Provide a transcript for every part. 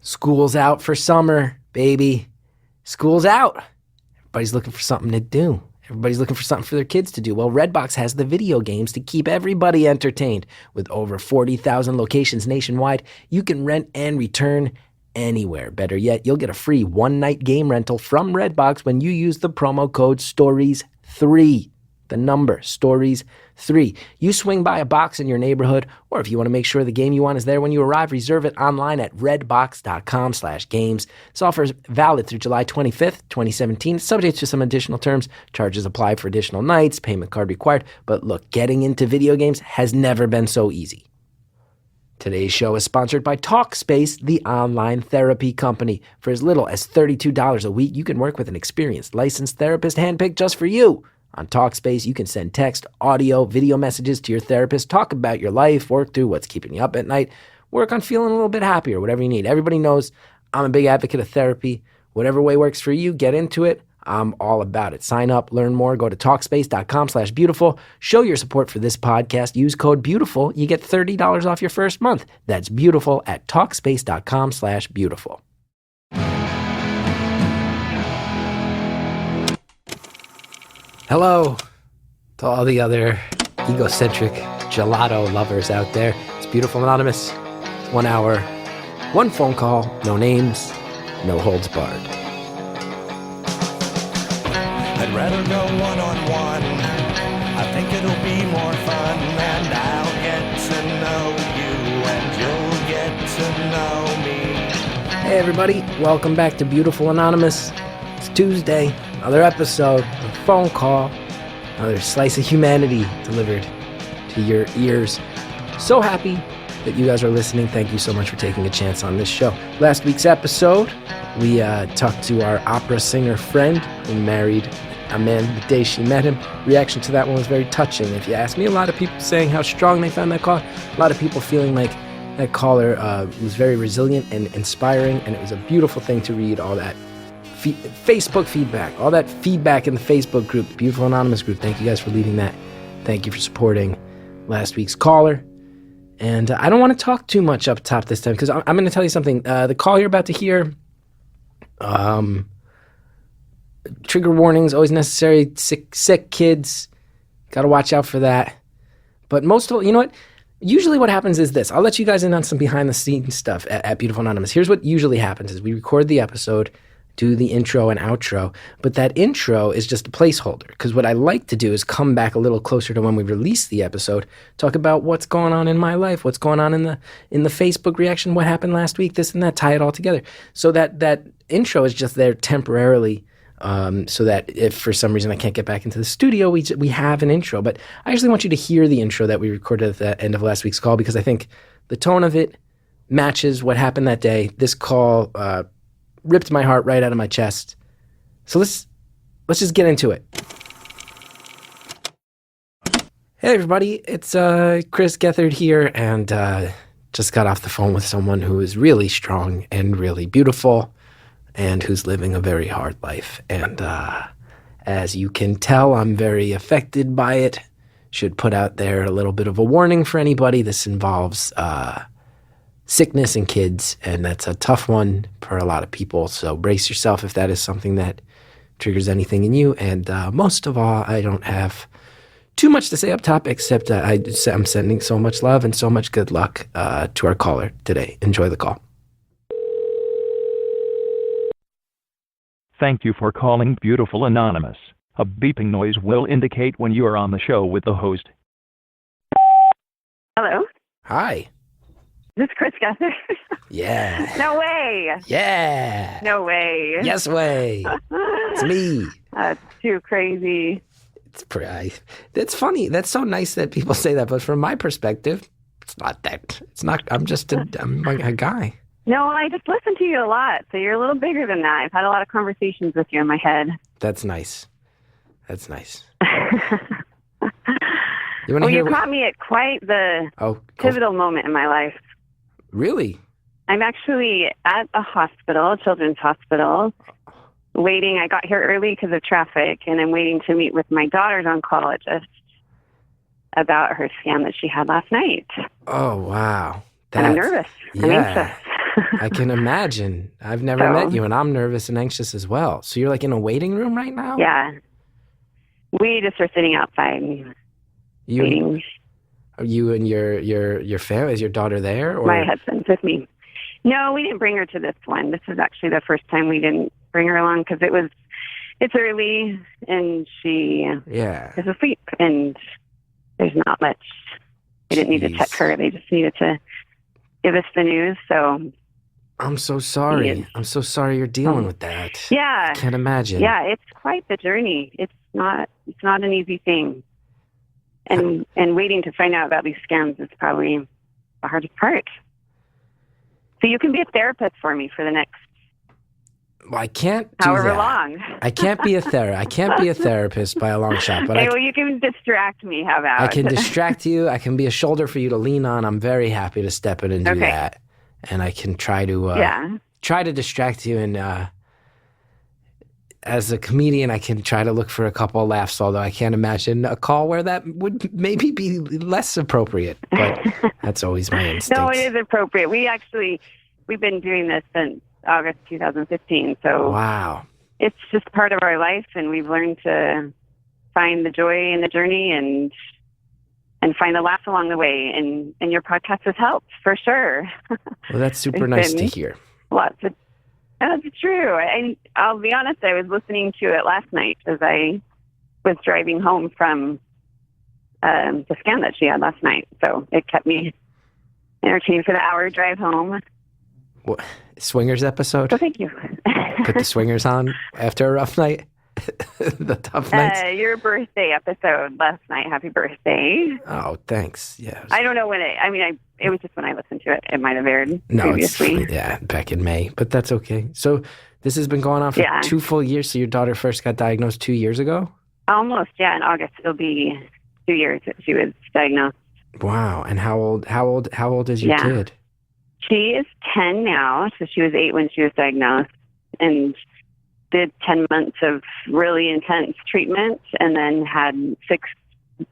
School's out for summer, baby. School's out. Everybody's looking for something to do. Everybody's looking for something for their kids to do. Well, Redbox has the video games to keep everybody entertained. With over 40,000 locations nationwide, you can rent and return anywhere. Better yet, you'll get a free one-night game rental from Redbox when you use the promo code STORIES3. The number, STORIES3. You swing by a box in your neighborhood, or if you want to make sure the game you want is there when you arrive, reserve it online at redbox.com/games. This offer is valid through July 25th, 2017, subject to some additional terms. Charges apply for additional nights, payment card required. But look, getting into video games has never been so easy. Today's show is sponsored by Talkspace, the online therapy company. For as little as $32 a week, you can work with an experienced, licensed therapist handpicked just for you. On Talkspace, you can send text, audio, video messages to your therapist, talk about your life, work through what's keeping you up at night, work on feeling a little bit happier, whatever you need. Everybody knows I'm a big advocate of therapy. Whatever way works for you, get into it. I'm all about it. Sign up, learn more, go to Talkspace.com/beautiful. Show your support for this podcast. Use code BEAUTIFUL. You get $30 off your first month. That's beautiful at Talkspace.com/beautiful. Hello to all the other egocentric gelato lovers out there. It's Beautiful Anonymous. It's 1 hour, one phone call, no names, no holds barred. I'd rather go one-on-one. I think it'll be more fun, and I'll get to know you, and you'll get to know me. Hey everybody, welcome back to Beautiful Anonymous. It's Tuesday, another episode, a phone call, another slice of humanity delivered to your ears. So happy that you guys are listening. Thank you so much for taking a chance on this show. Last week's episode, we talked to our opera singer friend who married a man the day she met him. Reaction to that one was very touching, if you ask me. A lot of people saying how strong they found that call. A lot of people feeling like that caller was very resilient and inspiring, and it was a beautiful thing to read all that Facebook feedback, all that feedback in the Facebook group, the Beautiful Anonymous group. Thank you guys for leaving that. Thank you for supporting last week's caller. And I don't want to talk too much up top this time because I'm going to tell you something. The call you're about to hear, trigger warnings, always necessary. Sick kids, got to watch out for that. But most of all, you know what? Usually what happens is this. I'll let you guys in on some behind-the-scenes stuff at Beautiful Anonymous. Here's what usually happens is we record the episode, do the intro and outro, but that intro is just a placeholder because what I like to do is come back a little closer to when we release the episode, talk about what's going on in my life, what's going on in the Facebook reaction, what happened last week, this and that, tie it all together. So that intro is just there temporarily so that if for some reason I can't get back into the studio, we have an intro. But I actually want you to hear the intro that we recorded at the end of last week's call because I think the tone of it matches what happened that day. This call ripped my heart right out of my chest. So let's just get into it. Hey everybody, it's Chris Gethard here, and just got off the phone with someone who is really strong and really beautiful and who's living a very hard life. And as you can tell, I'm very affected by it. Should put out there a little bit of a warning for anybody. This involves sickness in kids, and that's a tough one for a lot of people. So brace yourself if that is something that triggers anything in you. And most of all, I don't have too much to say up top, except I'm sending so much love and so much good luck to our caller today. Enjoy the call. Thank you for calling Beautiful Anonymous. A beeping noise will indicate when you are on the show with the host. Hello? Hi. Is this Chris Gethard? Yeah. No way. Yeah. No way. Yes way. It's me. That's too crazy. That's funny. That's so nice that people say that. But from my perspective, it's not that. It's not. I'm a guy. No, I just listen to you a lot. So you're a little bigger than that. I've had a lot of conversations with you in my head. That's nice. That's nice. You caught me at quite the pivotal moment in my life. Really? I'm actually at a hospital, a children's hospital, waiting. I got here early because of traffic, and I'm waiting to meet with my daughter's oncologist about her scan that she had last night. Oh, wow. And I'm nervous. I'm anxious. I can imagine. I've never So, met you, and I'm nervous and anxious as well. So you're like in a waiting room right now? Yeah. We just were sitting outside You, waiting. are you and your family? Is your daughter there? Or My husband's with me. No, we didn't bring her to this one. This is actually the first time we didn't bring her along because it's early and she yeah. is asleep and there's not much. They didn't need to check her. They just needed to give us the news. So I'm so sorry. Yes. I'm so sorry you're dealing with that. yeah, I can't imagine. yeah, it's quite the journey. It's not an easy thing. And waiting to find out about these scams is probably the hardest part. So you can be a therapist for me for the next Well, I can't do however that. long. I can't be a therapist by a long shot, but Hey, well, you can distract me. How about? I can distract you. I can be a shoulder for you to lean on. I'm very happy to step in and do that. And I can try to distract you. And as a comedian, I can try to look for a couple of laughs, although I can't imagine a call where that would maybe be less appropriate. But that's always my instinct. No, it is appropriate. We've been doing this since August 2015. So wow. It's just part of our life, and we've learned to find the joy in the journey and find the laughs along the way. And your podcast has helped for sure. Well, that's super nice to hear. Lots of that's true. And I'll be honest, I was listening to it last night as I was driving home from the scam that she had last night. So it kept me entertained for the hour drive home. What, swingers episode? So thank you. Put the swingers on after a rough night? The tough nights? Your birthday episode last night. Happy birthday. Oh, thanks. Yeah. I don't know when it was just when I listened to it. It might have aired No, previously. back in May, but that's okay. So this has been going on for 2 full years. So your daughter first got diagnosed 2 years ago? Almost, yeah. In August, it'll be 2 years that she was diagnosed. Wow. And how old is your kid? She is 10 now. So she was 8 when she was diagnosed and did 10 months of really intense treatment and then had 6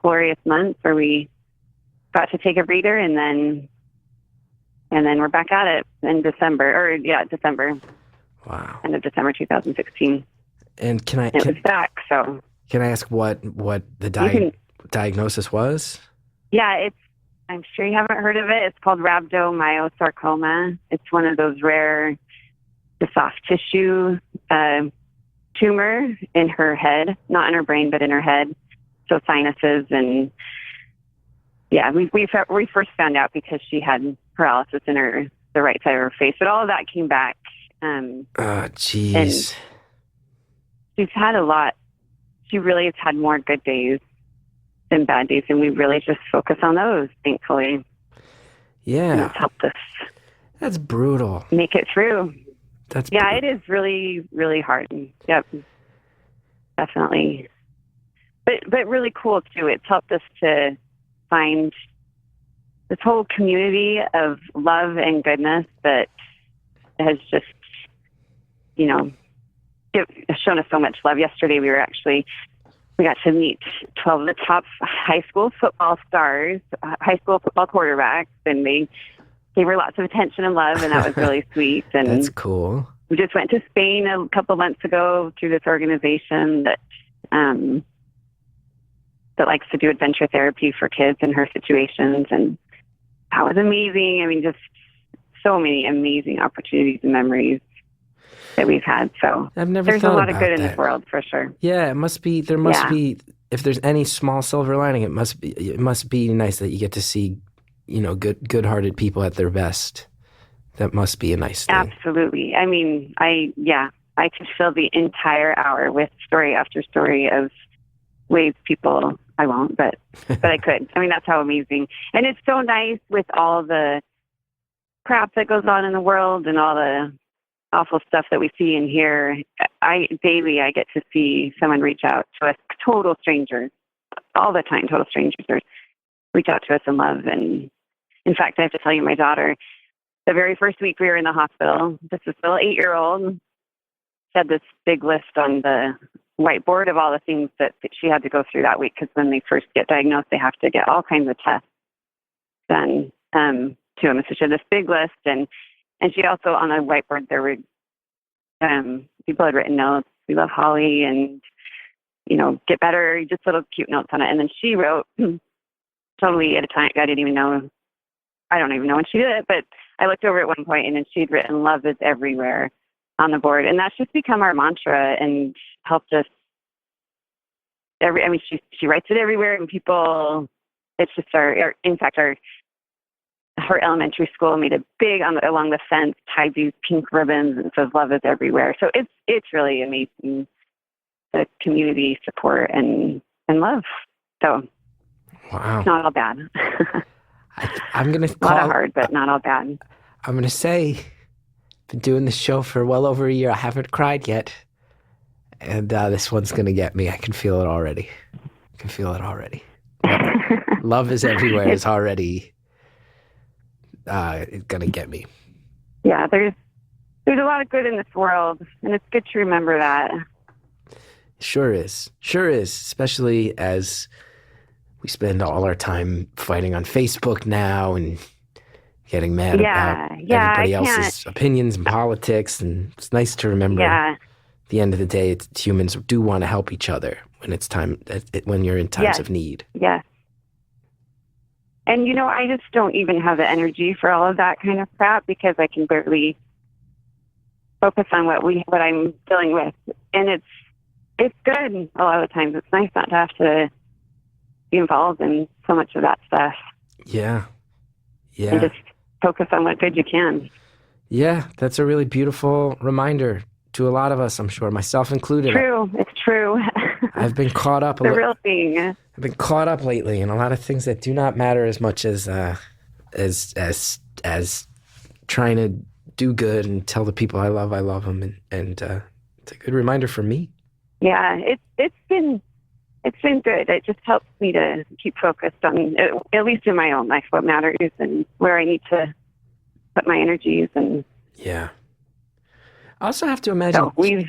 glorious months where we got to take a breather and then we're back at it in December. Wow. End of December 2016. And it was back, so. Can I ask what the diagnosis was? Yeah, I'm sure you haven't heard of it. It's called rhabdomyosarcoma. It's one of those rare, the soft tissue tumor in her head, not in her brain, but in her head. So sinuses and we first found out because she had paralysis in the right side of her face, but all of that came back. Jeez. And she's had a lot. She really has had more good days than bad days, and we really just focus on those, thankfully. Yeah. And it's helped us. That's brutal. Make it through. Yeah, it is really, really hard. Yep, definitely. But really cool too. It's helped us to find this whole community of love and goodness that has just, shown us so much love. Yesterday we got to meet 12 of the top high school football stars, high school football quarterbacks, and they gave her lots of attention and love, and that was really sweet. And that's cool. We just went to Spain a couple months ago through this organization that likes to do adventure therapy for kids in her situations, and that was amazing. I mean, just so many amazing opportunities and memories that we've had. So there's a lot of good in this world for sure. Yeah, it must be. There must be. If there's any small silver lining, it must be. It must be nice that you get to see, good-hearted people at their best. That must be a nice thing. Absolutely. I mean, I could fill the entire hour with story after story of ways people. I won't, but I could. I mean, that's how amazing. And it's so nice with all the crap that goes on in the world and all the awful stuff that we see and hear. Daily I get to see someone reach out to us, total strangers, all the time, total strangers reach out to us in love. And in fact, I have to tell you, my daughter, the very first week we were in the hospital, this is still 8-year-old, had this big list on the whiteboard of all the things that she had to go through that week, because when they first get diagnosed, they have to get all kinds of tests done to them. So she had this big list, and And she also, on a whiteboard, there were people had written notes. We love Holly, and get better, just little cute notes on it. And then she wrote totally at a time. I don't even know when she did it, but I looked over at one point and then she'd written "Love is everywhere" on the board, and that's just become our mantra and helped us. She writes it everywhere, and people. It's just her elementary school made a big along the fence, tied these pink ribbons, and it says "Love is everywhere." So it's really amazing, the community support and love. So wow, it's not all bad. I'm gonna a lot of hard, but not all bad. I'm gonna say, been doing this show for well over a year. I haven't cried yet, and this one's gonna get me. I can feel it already. Love is everywhere is already gonna get me. Yeah, there's a lot of good in this world, and it's good to remember that. Sure is, especially as we spend all our time fighting on Facebook now and getting mad about everybody else's opinions and politics. And it's nice to remember at the end of the day, humans do want to help each other when it's time, when you're in times of need. Yes. And, I just don't even have the energy for all of that kind of crap because I can barely focus on what I'm dealing with. And it's good a lot of the times. It's nice not to have to be involved in so much of that stuff. Yeah. And just focus on what good you can. Yeah, that's a really beautiful reminder to a lot of us, I'm sure, myself included. It's true. I've been caught up. The real thing. I've been caught up lately in a lot of things that do not matter as much as trying to do good and tell the people I love them, and it's a good reminder for me. Yeah, it's been good. It just helps me to keep focused on, at least in my own life, what matters and where I need to put my energies. And yeah, I also have to imagine. So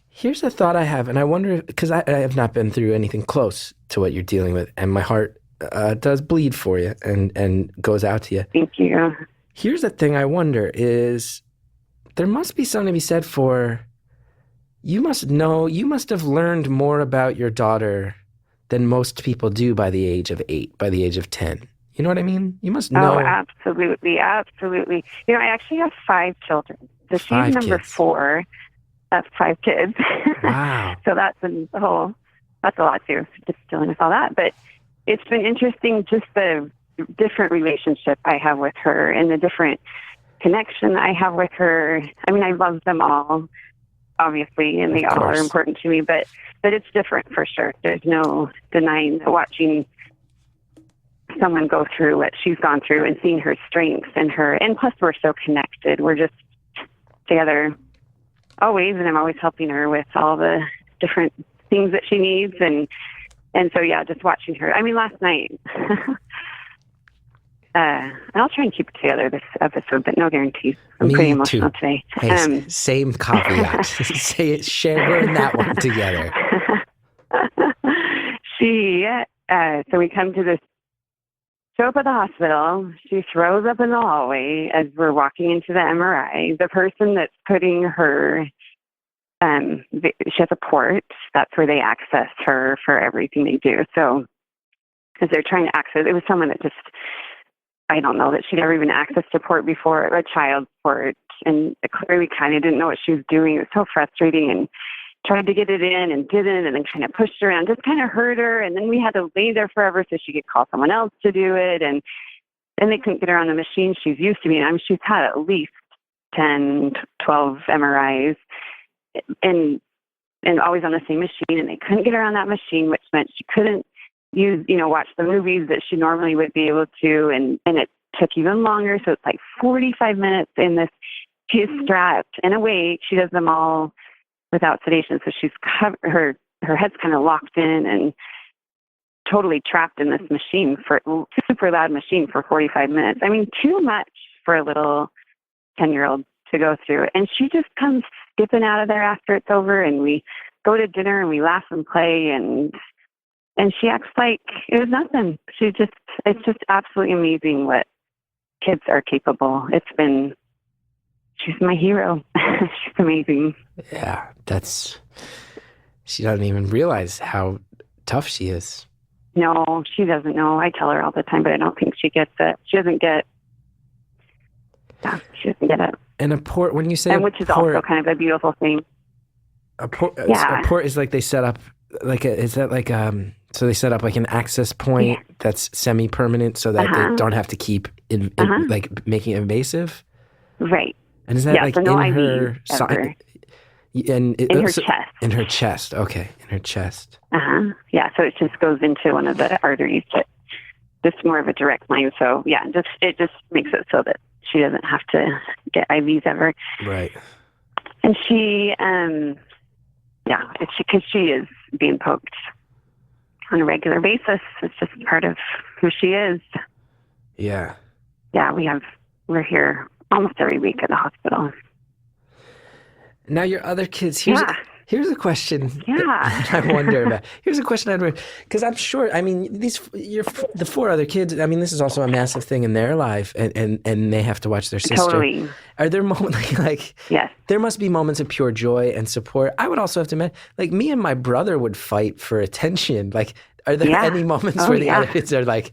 here's a thought I have, and I wonder, because I have not been through anything close to what you're dealing with, and my heart does bleed for you and goes out to you. Thank you. Here's the thing I wonder is, there must be something to be said for, you must have learned more about your daughter than most people do by the age of 8, by the age of 10. You know what I mean? You must know. Oh, absolutely. Absolutely. I actually have 5 children. So she's number 4. That's 5 kids. Wow. So that's a lot too, just dealing with all that. But it's been interesting, just the different relationship I have with her and the different connection I have with her. I love them all, obviously, and they all are important to me, but it's different for sure. There's no denying that watching someone go through what she's gone through and seeing her strengths and plus we're so connected. We're just together always, and I'm always helping her with all the different things that she needs. And so, yeah, just watching her. Last night, and I'll try and keep it together this episode, but no guarantees. I'm pretty emotional today. Hey, same caveat. We're in that one together. So we come to this show up at the hospital. She throws up in the hallway as we're walking into the MRI. The person that's putting her, she has a port. That's where they access her for everything they do. So, because they're trying to access, it was someone that just, I don't know, that she'd never even accessed a port before, a child's port, and clearly kind of didn't know what she was doing. It was so frustrating, and tried to get it in and didn't, and then kind of pushed her around, just kind of hurt her. And then we had to lay there forever so she could call someone else to do it. And then they couldn't get her on the machine she's used to being. She's had at least 10, 12 MRIs and always on the same machine. And they couldn't get her on that machine, which meant she couldn't watch the movies that she normally would be able to. And it took even longer. So it's like 45 minutes in this. She's strapped and awake. She does them all without sedation. So she's her head's kind of locked in and totally trapped in this machine, for super loud machine, for 45 minutes. Too much for a little 10-year-old to go through. And she just comes skipping out of there after it's over, and we go to dinner and we laugh and play, and she acts like it was nothing. It's just absolutely amazing what kids are capable. It's been she's my hero. She's amazing. Yeah, she doesn't even realize how tough she is. No, she doesn't know. I tell her all the time, but I don't think she gets it. She doesn't get it. And a port, when you say which is also kind of a beautiful thing. A port is like they set up, so they set up like an access point that's semi-permanent so that they don't have to keep like making it invasive? Right. And is that like so no in IV her ever. In her chest. In her chest. Okay, in her chest. Yeah, so it just goes into one of the arteries, but just more of a direct line. So yeah, it just makes it so that she doesn't have to get IVs ever. Right. And she, it's because she is being poked on a regular basis. It's just part of who she is. Yeah. Yeah, we're here almost every week at the hospital. Now your other kids, here's a question that I wonder about. Here's a question I'd wonder, because I'm sure, I mean, the 4 other kids, I mean, this is also a massive thing in their life, and they have to watch their sister. Totally. Are there moments, like, yes, there must be moments of pure joy and support. I would also have to admit, like, me and my brother would fight for attention. Like, are there any moments where the other kids are like,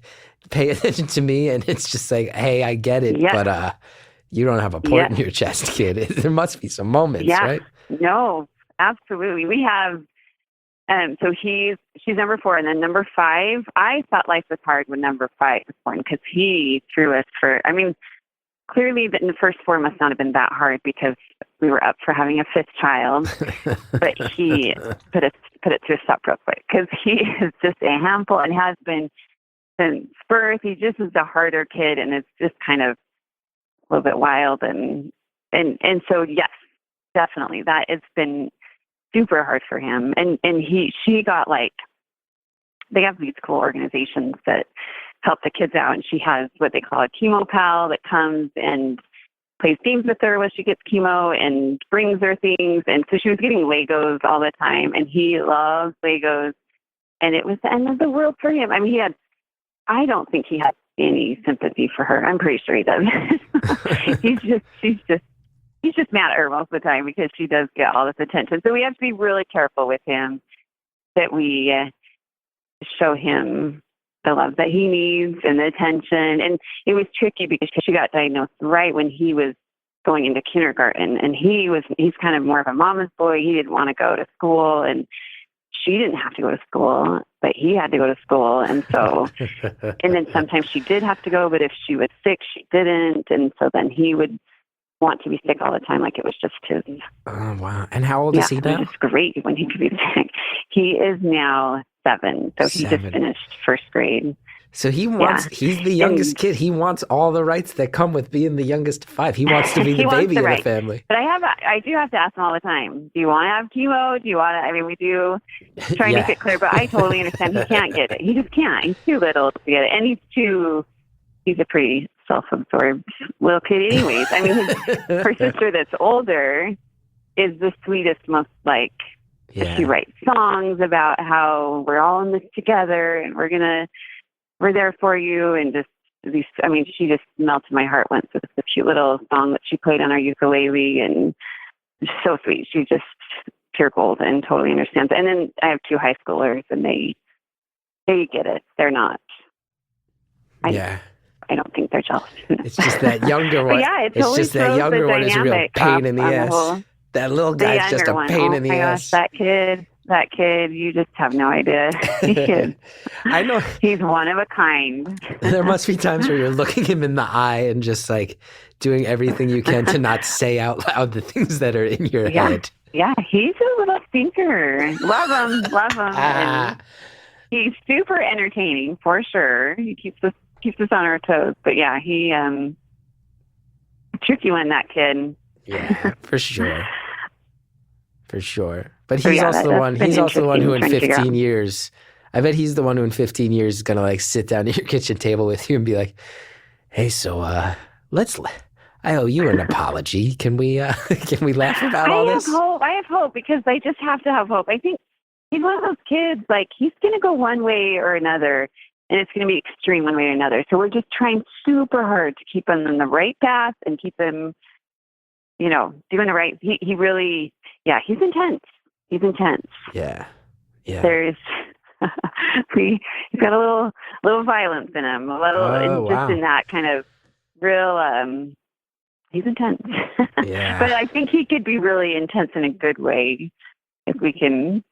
pay attention to me, and it's just like, hey, I get it, but you don't have a port in your chest, kid. There must be some moments, right? No, absolutely. We have, so she's number 4, and then number 5, I thought life was hard when number 5 was born, because he threw us clearly the first 4 must not have been that hard, because we were up for having a 5th child, but he put it to a stop real quick, because he is just a handful and has been since birth. He just is a harder kid, and it's just kind of a little bit wild, and so yes, definitely that it's been super hard for him, and she got, like, they have these cool organizations that help the kids out, and she has what they call a chemo pal that comes and plays games with her when she gets chemo and brings her things, and so she was getting Legos all the time, and he loves Legos, and it was the end of the world for him. I mean, I don't think he has any sympathy for her. I'm pretty sure he does. He's just mad at her most of the time because she does get all this attention. So we have to be really careful with him that we show him the love that he needs and the attention. And it was tricky because she got diagnosed right when he was going into kindergarten, and he's kind of more of a mama's boy. He didn't want to go to school, and she didn't have to go to school, but he had to go to school. And so, and then sometimes she did have to go, but if she was sick, she didn't. And so then he would want to be sick all the time, like it was just his. Oh, wow. And how old is he now? It's great when he could be sick. He is now 7. So he just finished 1st grade. So he's the youngest kid. He wants all the rights that come with being the youngest of 5. He wants to be the baby of the family. But I do have to ask him all the time, do you want to have chemo? Do you want to, I mean, we do try and make it clear, but I totally understand he can't get it. He just can't. He's too little to get it. And he's a pretty self-absorbed little kid anyways. I mean, her sister that's older is the sweetest, most like, she writes songs about how we're all in this together and we're there for you, and just these, I mean, she just melted my heart once with the cute little song that she played on our ukulele, and so sweet. She's just pure gold and totally understands. And then I have 2 high schoolers, and they get it. They're not. I don't think they're jealous. It's just that younger one. It totally it's just that younger one is a real pain in the ass. That little guy's just a pain in the ass. That kid, you just have no idea. I know. He's one of a kind. There must be times where you're looking him in the eye and just like doing everything you can to not say out loud the things that are in your head. Yeah, he's a little stinker. Love him. And he's super entertaining for sure. He keeps us on our toes. But yeah, he tricky one, that kid. Yeah, for sure. For sure. But he's also the one. He's also the one who in 15 years, I bet he's the one who in 15 years is going to like sit down at your kitchen table with you and be like, hey, so I owe you an apology. Can we laugh about all this? I have hope because I just have to have hope. I think he's one of those kids, like he's going to go one way or another, and it's going to be extreme one way or another. So we're just trying super hard to keep him on the right path and keep him doing the right. He really, yeah, he's intense. He's intense. Yeah. There's, he's got a little violence in him, a little, Oh, just wow. in that kind of real, he's intense. Yeah. But I think he could be really intense in a good way if we can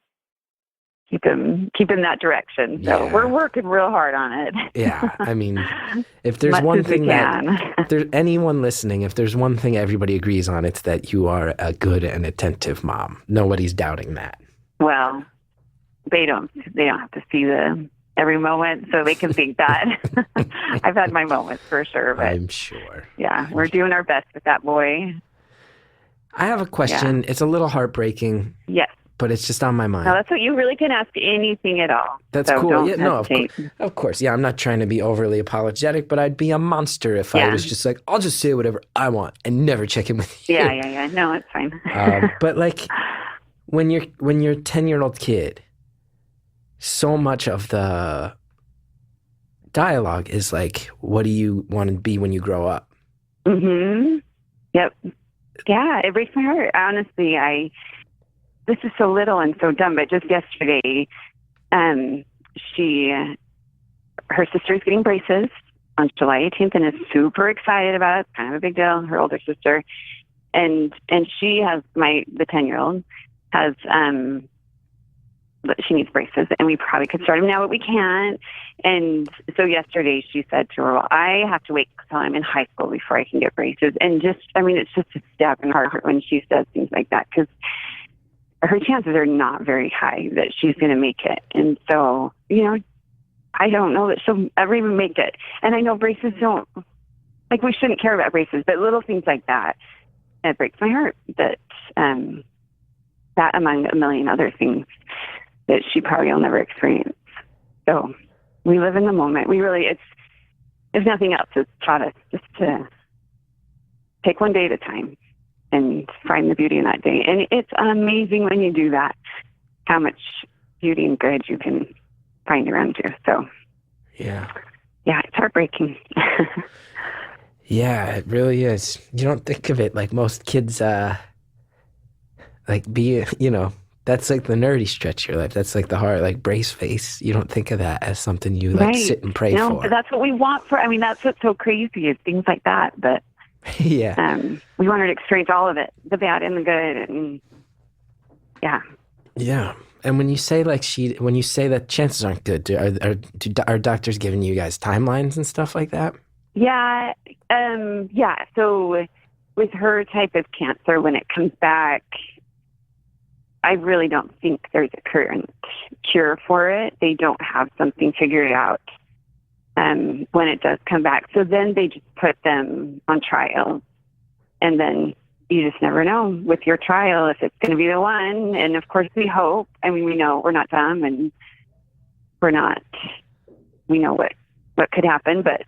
keep him that direction. So we're working real hard on it. Yeah. I mean, if there's Much one as we thing that, can. if there's anyone listening, if there's one thing everybody agrees on, it's that you are a good and attentive mom. Nobody's doubting that. Well, they don't have to see every moment, so they can think that. I've had my moments for sure, but I'm sure. yeah, we're doing our best with that boy. I have a question. Yeah. It's a little heartbreaking, Yes. but it's just on my mind. No, that's what you really can ask anything at all. That's so cool. Don't Yeah, no, hesitate. of course. Yeah, I'm not trying to be overly apologetic, but I'd be a monster if I was just like, I'll just say whatever I want and never check in with you. Yeah. No, it's fine. But like when you're a 10-year-old kid, so much of the dialogue is like, what do you want to be when you grow up? Mm-hmm. Yep. Yeah, it breaks my heart. Honestly, this is so little and so dumb, but just yesterday, her sister's getting braces on July 18th and is super excited about it. It's kind of a big deal, her older sister. And she has, the 10-year-old has, she needs braces, and we probably could start them now, but we can't. And so yesterday she said to her, well, I have to wait until I'm in high school before I can get braces. And it's just a stab in her heart when she says things like that, because her chances are not very high that she's going to make it. And so, I don't know that she'll ever even make it. And I know braces we shouldn't care about braces, but little things like that, it breaks my heart that among a million other things that she probably will never experience. So we live in the moment. We really, if nothing else, it's taught us just to take one day at a time and find the beauty in that day. And it's amazing when you do that, how much beauty and good you can find around you. So Yeah, it's heartbreaking. Yeah, it really is. You don't think of it like most kids, that's like the nerdy stretch of your life. That's like the hard, like brace face. You don't think of that as something you like sit and pray no, for. but that's what we want that's what's so crazy is things like that. But Yeah. We want her to experience all of it, the bad and the good. And yeah. Yeah. And when you say that chances aren't good, are doctors giving you guys timelines and stuff like that? Yeah. So with her type of cancer, when it comes back, I really don't think there's a current cure for it. They don't have something figured out when it does come back. So then they just put them on trial. And then you just never know with your trial if it's going to be the one. And of course we hope. I mean, we know we're not dumb and we know what could happen. But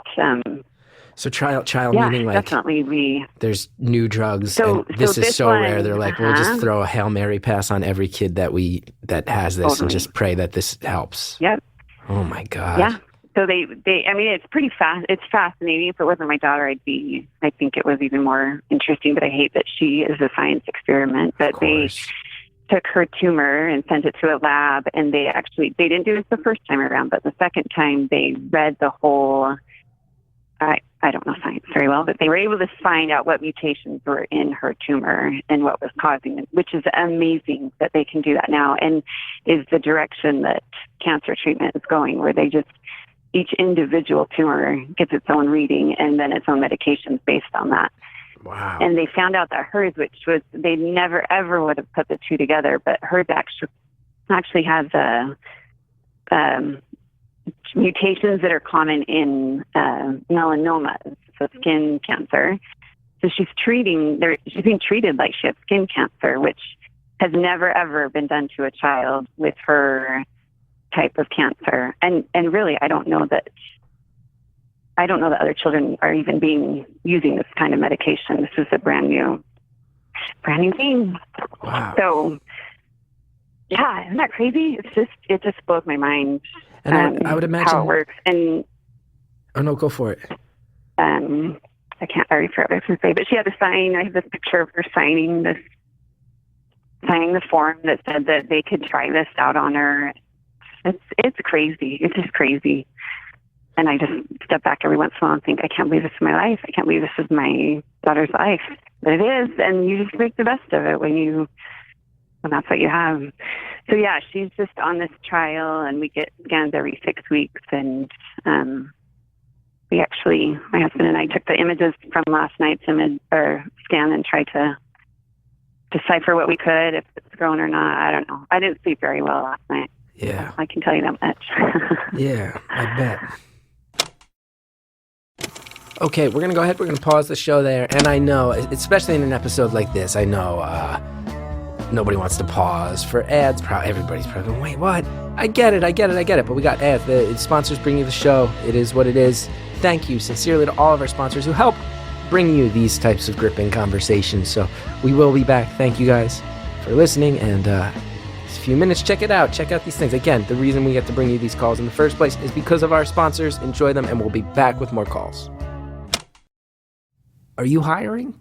so trial yeah, meaning like definitely there's new drugs. So and this is so one, rare. They're like, we'll just throw a Hail Mary pass on every kid that has this and just pray that this helps. Yep. Oh my God. Yeah. So they I mean, it's pretty fast. It's fascinating. If it wasn't my daughter, I think it was even more interesting, but I hate that she is a science experiment. But they took her tumor and sent it to a lab, and they didn't do this the first time around, but the second time they read the whole, I don't know science very well, but they were able to find out what mutations were in her tumor and what was causing it, which is amazing that they can do that now, and is the direction that cancer treatment is going, where they just, each individual tumor gets its own reading and then its own medications based on that. Wow. And they found out that hers, which was, they never ever would have put the two together, but hers actually has mutations that are common in melanomas, so skin cancer. So she's being treated like she has skin cancer, which has never ever been done to a child with her type of cancer. And really, I don't know that other children are even using this kind of medication. This is a brand new thing. Wow. So yeah, isn't that crazy? It just blows my mind. And I would imagine how it works. And oh no, go for it. already forgot what I was going to say, but she had to sign. I have this picture of her signing the form that said that they could try this out on her. It's crazy. It's just crazy. And I just step back every once in a while and think, I can't believe this is my life. I can't believe this is my daughter's life. But it is, and you just make the best of it when that's what you have. So yeah, she's just on this trial, and we get scans every 6 weeks. And my husband and I took the images from last night's scan and tried to decipher what we could, if it's grown or not. I don't know. I didn't sleep very well last night. Yeah. I can tell you that much. Yeah, I bet. Okay, we're going to go ahead. We're going to pause the show there. And I know, especially in an episode like this, I know nobody wants to pause for ads. Everybody's probably going, wait, what? I get it. But we got ads. The sponsors bring you the show. It is what it is. Thank you sincerely to all of our sponsors who help bring you these types of gripping conversations. So we will be back. Thank you guys for listening. And just a few minutes, check it out. Check out these things. Again, the reason we get to bring you these calls in the first place is because of our sponsors. Enjoy them, and we'll be back with more calls. Are you hiring?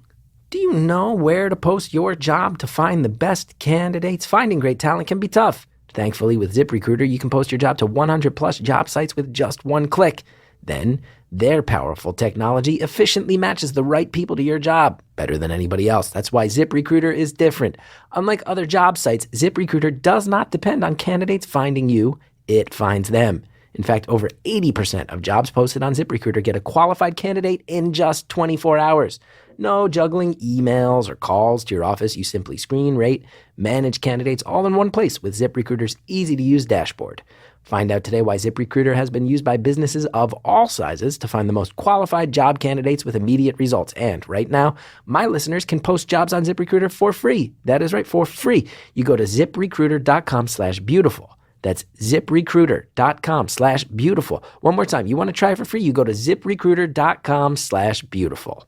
Do you know where to post your job to find the best candidates? Finding great talent can be tough. Thankfully, with ZipRecruiter, you can post your job to 100 plus job sites with just one click. Then, their powerful technology efficiently matches the right people to your job better than anybody else. That's why ZipRecruiter is different. Unlike other job sites, ZipRecruiter does not depend on candidates finding you. It finds them. In fact, over 80% of jobs posted on ZipRecruiter get a qualified candidate in just 24 hours. No juggling emails or calls to your office. You simply screen, rate, manage candidates all in one place with ZipRecruiter's easy-to-use dashboard. Find out today why ZipRecruiter has been used by businesses of all sizes to find the most qualified job candidates with immediate results. And right now, my listeners can post jobs on ZipRecruiter for free. That is right, for free. You go to ZipRecruiter.com/beautiful. That's ZipRecruiter.com/beautiful. One more time. You want to try it for free? You go to ZipRecruiter.com/beautiful.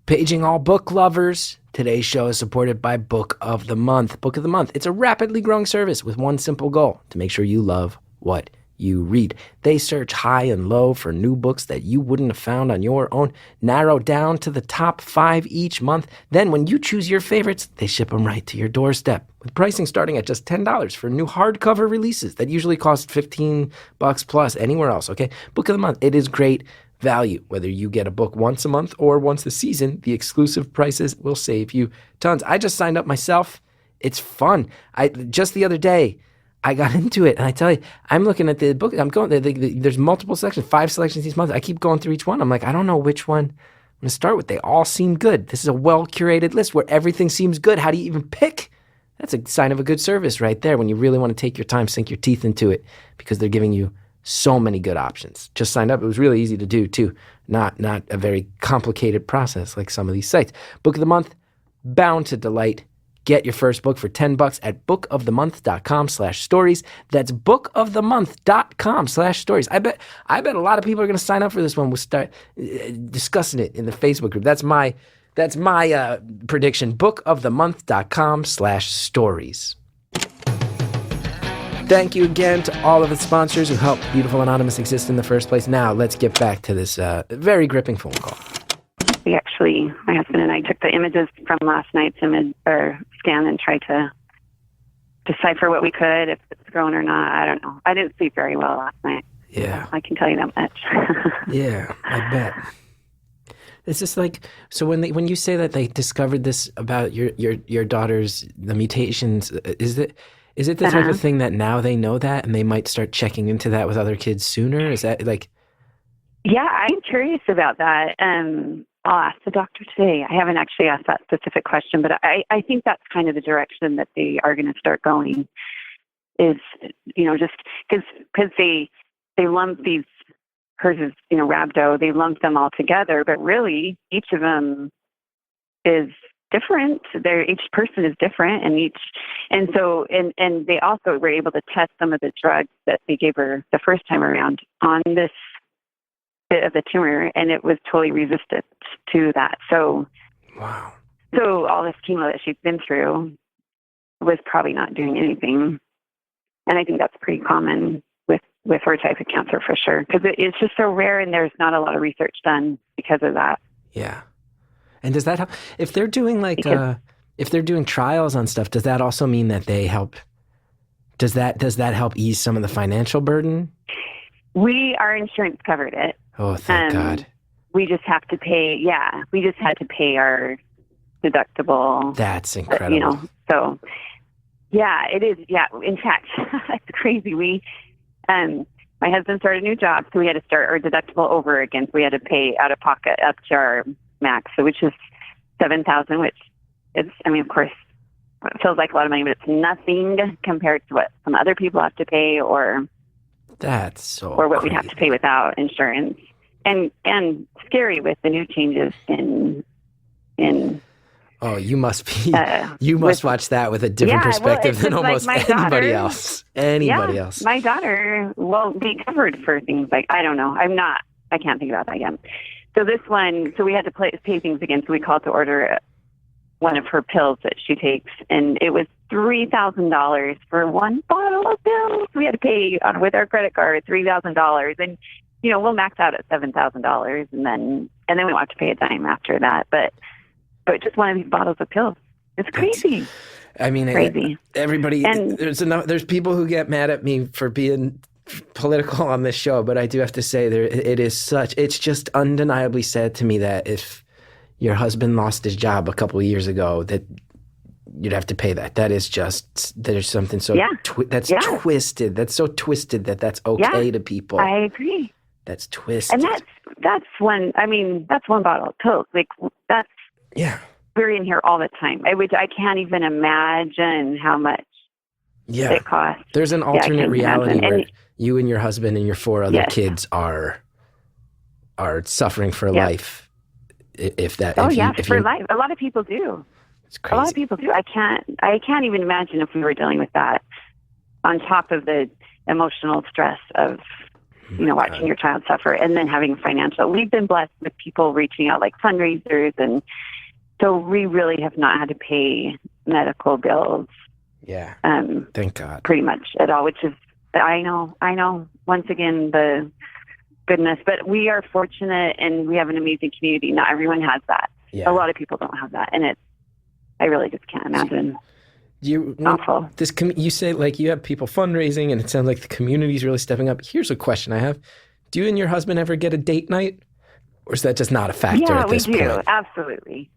Paging all book lovers. Today's show is supported by Book of the Month. Book of the Month. It's a rapidly growing service with one simple goal: to make sure you love what you read. They search high and low for new books that you wouldn't have found on your own, narrow down to the top 5 each month. Then when you choose your favorites, they ship them right to your doorstep, with pricing starting at just $10 for new hardcover releases that usually cost $15 plus anywhere else, okay? Book of the Month. It is great value. Whether you get a book once a month or once a season, the exclusive prices will save you tons. I just signed up myself. It's fun. Just the other day, I got into it, and I tell you, I'm looking at the book. I'm going there. There's multiple sections, 5 selections each month. I keep going through each one. I'm like, I don't know which one I'm going to start with. They all seem good. This is a well-curated list where everything seems good. How do you even pick? That's a sign of a good service right there, when you really want to take your time, sink your teeth into it, because they're giving you so many good options. Just signed up. It was really easy to do, too. Not a very complicated process like some of these sites. Book of the Month, bound to delight. Get your first book for $10 at bookofthemonth.com/stories. That's bookofthemonth.com/stories. I bet a lot of people are going to sign up for this one. We'll start discussing it in the Facebook group. That's my prediction. Bookofthemonth.com/stories. Thank you again to all of the sponsors who helped Beautiful Anonymous exist in the first place. Now, let's get back to this very gripping phone call. My husband and I took the images from last night's scan and tried to decipher what we could, if it's grown or not. I don't know. I didn't sleep very well last night. Yeah. I can tell you that much. Yeah, I bet. It's just like, so when you say that they discovered this about your daughter's, the mutations, is it the type of thing that now they know that and they might start checking into that with other kids sooner? Is that like... Yeah, I'm curious about that. I'll ask the doctor today. I haven't actually asked that specific question, but I think that's kind of the direction that they are going to start going, is, just because they lump these, hers is, rhabdo, they lump them all together, but really each of them is different. Each person is different, and they also were able to test some of the drugs that they gave her the first time around on this bit of the tumor, and it was totally resistant to that. So, wow. So all this chemo that she's been through was probably not doing anything, and I think that's pretty common with her type of cancer for sure, because it's just so rare, and there's not a lot of research done because of that. Yeah. And does that help? If they're doing like, Because- if they're doing trials on stuff, does that also mean that they help? Does that help ease some of the financial burden? Our insurance covered it. Oh, thank God. We just have to pay. Yeah, we just had to pay our deductible. That's incredible. You know, so yeah, it is. Yeah, in fact, it's crazy. My husband started a new job, so we had to start our deductible over again. So we had to pay out of pocket up to our max, so which is $7,000. Which it's, I mean, of course, it feels like a lot of money, but it's nothing compared to what some other people have to pay, or what we'd have to pay without insurance. And scary with the new changes in. Oh, you must watch that with a different perspective than almost anybody else. Anybody else. My daughter won't be covered for things like, I don't know. I can't think about that yet. So this one, we had to pay things again. So we called to order one of her pills that she takes, and it was $3,000 for one bottle of pills. We had to pay with our credit card $3,000, and we'll max out at $7,000, and then we won't have to pay a dime after that. But just one of these bottles of pills. It's crazy. Crazy. Everybody, and there's people who get mad at me for being political on this show, but I do have to say it's just undeniably sad to me that if your husband lost his job a couple of years ago, that you'd have to pay that. That is just, there's something so twisted. That's so twisted that's okay to people. I agree. That's twisted. And that's one bottle of pills. Like that's, we're in here all the time. I can't even imagine how much it costs. There's an alternate reality where you and your husband and your 4 other kids are suffering for life. If life. A lot of people do. It's crazy. A lot of people do. I can't even imagine if we were dealing with that on top of the emotional stress of watching your child suffer, and then having financial. We've been blessed with people reaching out like fundraisers, and so we really have not had to pay medical bills. Yeah. Thank God. Pretty much at all, which is, I know. Once again, the goodness, but we are fortunate, and we have an amazing community. Not everyone has that. Yeah. A lot of people don't have that, and I really just can't imagine. Awful. You say like you have people fundraising, and it sounds like the community's really stepping up. Here's a question I have: do you and your husband ever get a date night, or is that just not a factor at this point? Yeah, we do. Absolutely.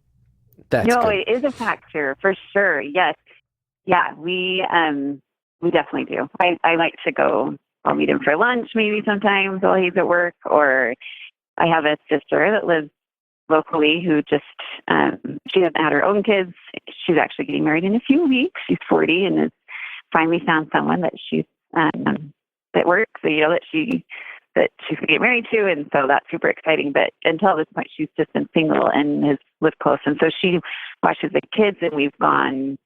That's good. It is a factor for sure. Yes. Yeah, we definitely do. I like to go. I'll meet him for lunch maybe sometimes while he's at work, or I have a sister that lives locally who just, she hasn't had her own kids. She's actually getting married in a few weeks. She's 40 and has finally found someone that she's, that works, that she's going to get married to. And so that's super exciting. But until this point, she's just been single and has lived close. And so she watches the kids, and we've gone,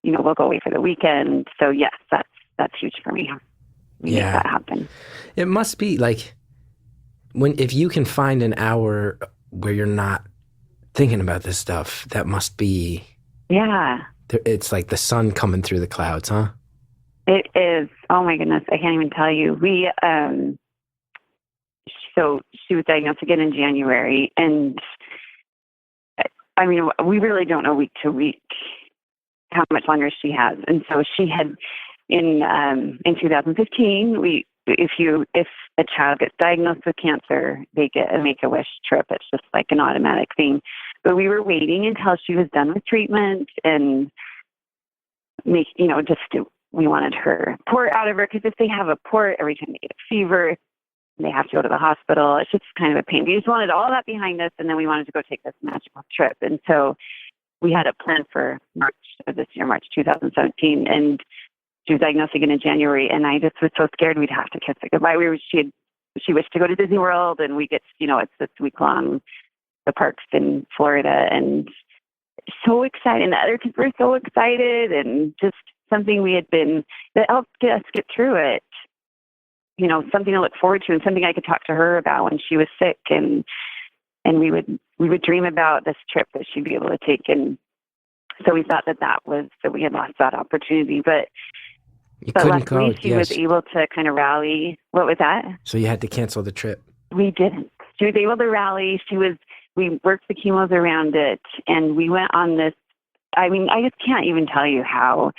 we'll go away for the weekend. So yes, that's huge for me. We make that happen. It must be like if you can find an hour where you're not thinking about this stuff, that must be. Yeah. It's like the sun coming through the clouds, huh? It is. Oh my goodness. I can't even tell you. So she was diagnosed again in January, and we really don't know week to week how much longer she has. And so she had in 2015, if a child gets diagnosed with cancer, they get a Make-A-Wish trip. It's just like an automatic thing. But we were waiting until she was done with treatment and we wanted her port out of her, because if they have a port every time they get a fever, they have to go to the hospital. It's just kind of a pain. We just wanted all that behind us, and then we wanted to go take this magical trip. And so we had a plan for March of this year, March 2017, and she was diagnosed again in January, and I just was so scared we'd have to kiss it goodbye. She wished to go to Disney World, and we get, it's this week-long, the parks in Florida, and so excited. And the other kids were so excited, and just something that helped us get through it. Something to look forward to, and something I could talk to her about when she was sick, and we would dream about this trip that she'd be able to take. And so we thought that we had lost that opportunity, but luckily she was able to kind of rally. What was that? So you had to cancel the trip. We didn't. She was able to rally. we worked the chemos around it, and we went on this. I mean, I just can't even tell you how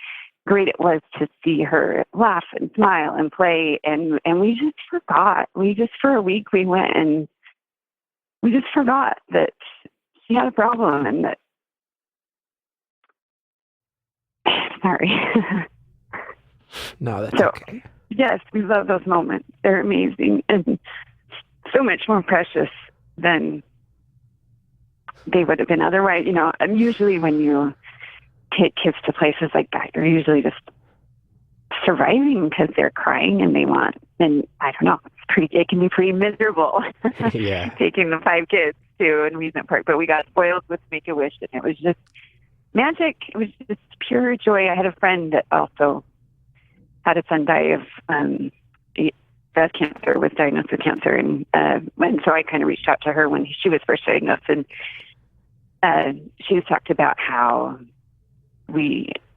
great it was to see her laugh and smile and play, and we just forgot. We just, for a week, we went and we just forgot that she had a problem and that. Sorry. No, that's so, okay. Yes, we love those moments. They're amazing and so much more precious than they would have been otherwise. You know, and usually when you take kids to places like that, you're usually just surviving because they're crying and they want, and I don't know, it can be pretty miserable. Yeah. Taking the 5 kids to an amusement park, but we got spoiled with Make-A-Wish, and it was just magic. It was just pure joy. I had a friend that also had a son die of breast cancer, was diagnosed with cancer, and so I kind of reached out to her when she was first diagnosed, and she was talked about how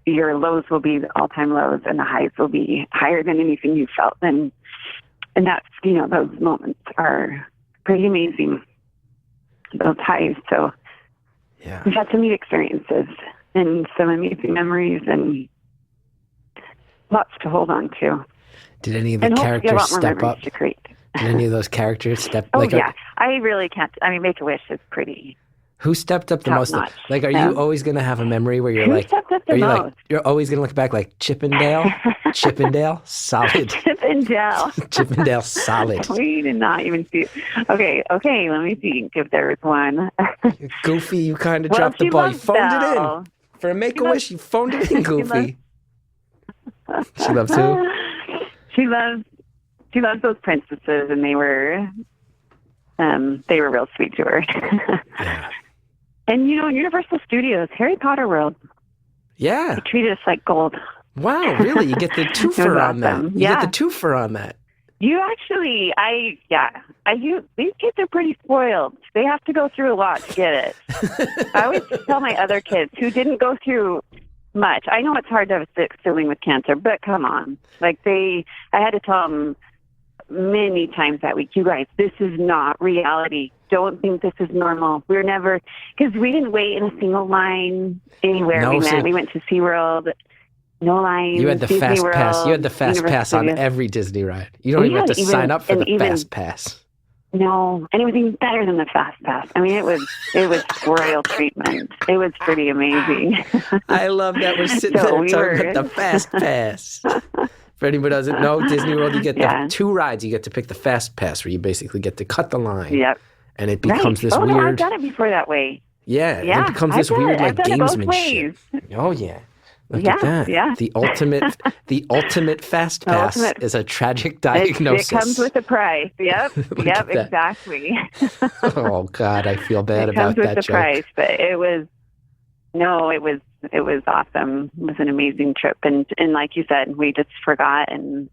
your lows will be the all-time lows, and the highs will be higher than anything you felt, and that's, you know, those moments are pretty amazing, those highs. So Yeah. we've had some neat experiences and some amazing memories and lots to hold on to. Did any of the And hopefully a characters lot more step memories up? to create. Did any of those characters step? Oh, like, yeah. I really can't. I mean, Make-A-Wish is pretty. Who stepped up the Top most? notch. Like, are you always going to have a memory where you're Who like, stepped up the are you most? like, you're always going to look back like Chippendale, solid, Chippendale. Chippendale, solid. We did not even see it. Okay, let me think if there was one. Goofy, you kind of Well, dropped the she ball. You loves phoned it Belle. in. For a Make-A-Wish, you phoned it in, Goofy. She loves who? She loves those princesses, and they were real sweet to her. Yeah. And, you know, Universal Studios, Harry Potter World, Yeah. they treated us like gold. Wow, really? You get the twofer on that. awesome. You Yeah. get the twofer on that. You actually, these kids are pretty spoiled. They have to go through a lot to get it. I always tell my other kids who didn't go through much. I know it's hard to have a sibling with cancer, but come on. Like I had to tell them many times that week, you guys, this is not reality. Don't think this is normal. We're never, because we didn't wait in a single line anywhere No, we went. so- We went to SeaWorld. No lines. You had the Disney fast World, pass. You had the fast Universal pass on Studios. every Disney ride. You don't We even have had to even- sign up for and the even- fast pass. No, and it was even better than the fast pass. I mean, it was royal treatment. It was pretty amazing. I love that we're sitting So there we talking were- about the fast pass. For anybody who doesn't know, Disney World, you get Yeah. the 2 rides. You get to pick the fast pass, where you basically get to cut the line. Yep. And it becomes Right. this No, I've weird. done it before that way. Yeah, Yeah, it becomes I've this done weird it. I've like done it both gamesmanship. ways. Oh yeah. Look Yeah, at that. yeah. The ultimate fast The pass ultimate- is a tragic diagnosis. It comes with a price. Yep. Look Yep. at that. Exactly. Oh God, I feel bad It comes about with that the joke. price, but it was awesome. It was an amazing trip, and like you said, we just forgot and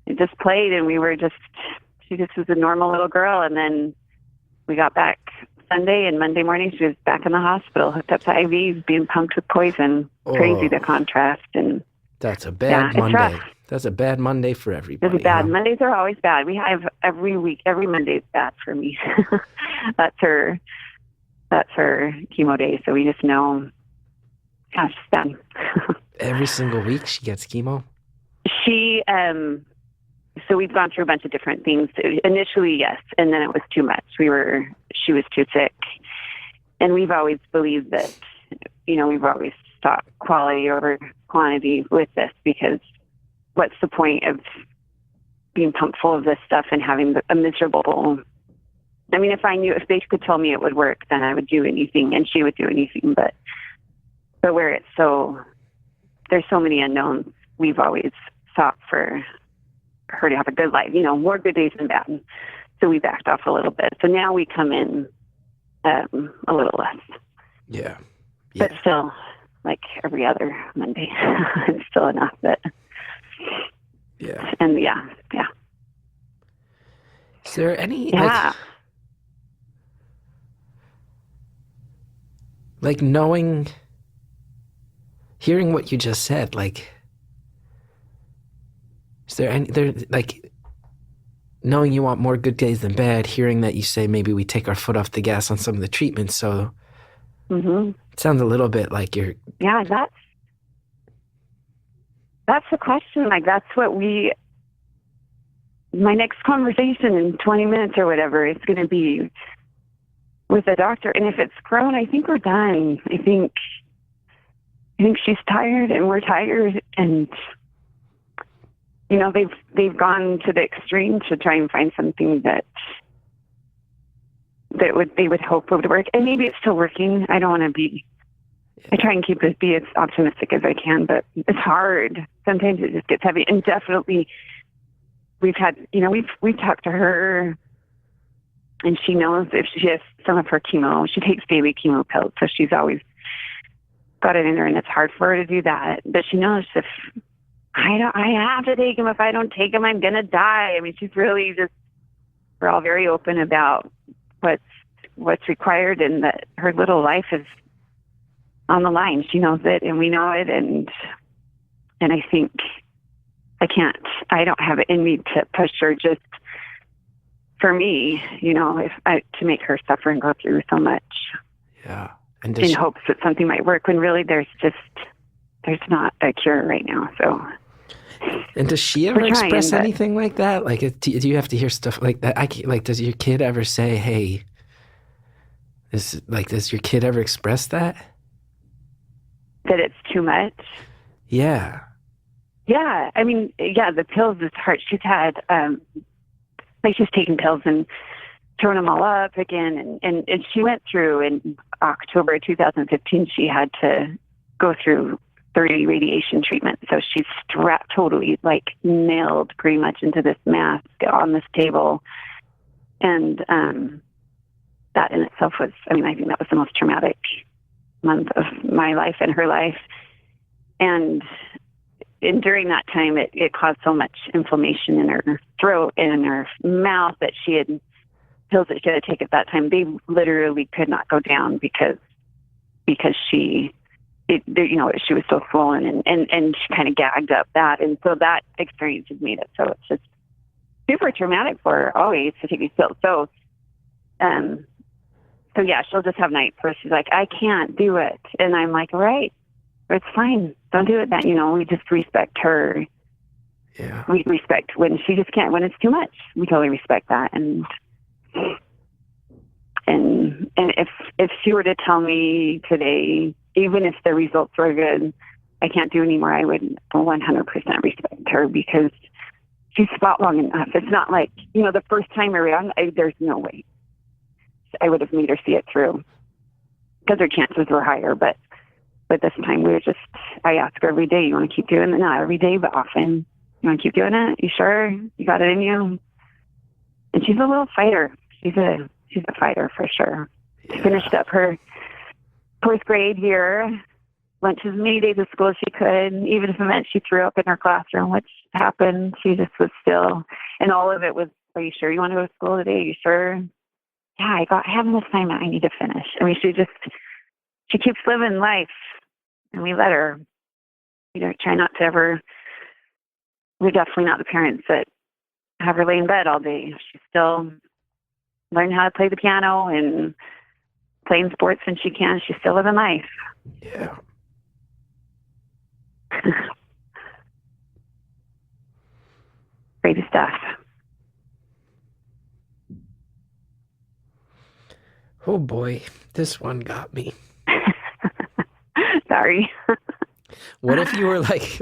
it just played, and she just was a normal little girl, and then we got back Sunday, and Monday morning she was back in the hospital, hooked up to IVs, being pumped with poison. Crazy, the contrast, and That's a bad it's Monday. rough. That's a bad Monday for everybody. it was bad. huh? Mondays are always bad. We have every week, every Monday is bad for me. That's her chemo day, so we just know, gosh, it's bad. Every single week she gets chemo. She, so we've gone through a bunch of different things. Initially, yes, and then it was too much. She was too sick. And we've always believed that, you know, we've always thought quality over quantity with this, because what's the point of being pumped full of this stuff and having a miserable, I mean, if they could tell me it would work, then I would do anything, and she would do anything, but where it's there's so many unknowns, we've always sought for her to have a good life, you know, more good days than bad. So we backed off a little bit. So now we come in a little less, Yeah. but still, like every other Monday, it's still enough. But Yeah. and yeah. Is there any Yeah. like hearing what you just said, like, is there any, knowing you want more good days than bad, hearing that you say maybe we take our foot off the gas on some of the treatments. So it sounds a little bit like you're... Yeah, that's the question. Like, that's what my next conversation in 20 minutes or whatever is going to be with the doctor. And if it's Crohn, I think we're done. I think she's tired and we're tired. And, you know, they've gone to the extreme to try and find something that they would hope would work. And maybe it's still working. I don't want to be... I try and be as optimistic as I can, but it's hard. Sometimes it just gets heavy. And definitely, we've talked to her, and she knows if she has some of her chemo, she takes daily chemo pills, so she's always got it in her, and it's hard for her to do that. But she knows if I have to take them. If I don't take them, I'm gonna die. I mean, she's really just. We're all very open about what's required, and that her little life is on the line. She knows it, and we know it, and I think I don't have it in me to push her just for me, you know, to make her suffer and go through so much. Yeah. And in hopes that something might work, when really there's not a cure right now. So. And does she ever express anything like that? Like, do you have to hear stuff like that? Does your kid ever say, "Hey"? Does your kid ever express that? That it's too much? Yeah. Yeah. I mean, yeah, the pills is hard. She's had, she's taking pills and throwing them all up again. And she went through in October 2015, she had to go through 30 radiation treatments. So she's strapped totally, nailed pretty much into this mask on this table. And that in itself was, I think that was the most traumatic month of my life and her life. And during that time, it caused so much inflammation in her throat and in her mouth that she had pills that she had to take at that time. They literally could not go down because she was so swollen and she kind of gagged up that. And so that experience has made it so it's just super traumatic for her always to take these pills. So yeah, she'll just have nights where she's like, I can't do it. And I'm like, all right, it's fine. Don't do it then. You know, we just respect her. Yeah. We respect when she just can't, when it's too much. We totally respect that. And if she were to tell me today, even if the results were good, I can't do anymore, I would 100% respect her because she's fought long enough. It's not like, the first time around, there's no way I would have made her see it through because her chances were higher. But this time I ask her every day, you want to keep doing it? Not every day, but often. You want to keep doing it? You sure? You got it in you? And she's a little fighter. She's a fighter for sure. Yeah. She finished up her fourth grade year, went to as many days of school as she could, even if it meant she threw up in her classroom, which happened. She just was still, and all of it was, are you sure you want to go to school today? Are you sure? Yeah, I have an assignment I need to finish. She keeps living life, and we let her, try not to ever, we're definitely not the parents that have her lay in bed all day. She's still learning how to play the piano and playing sports when she can. She's still living life. Yeah. Crazy stuff. Oh boy, this one got me. Sorry. What if you were like,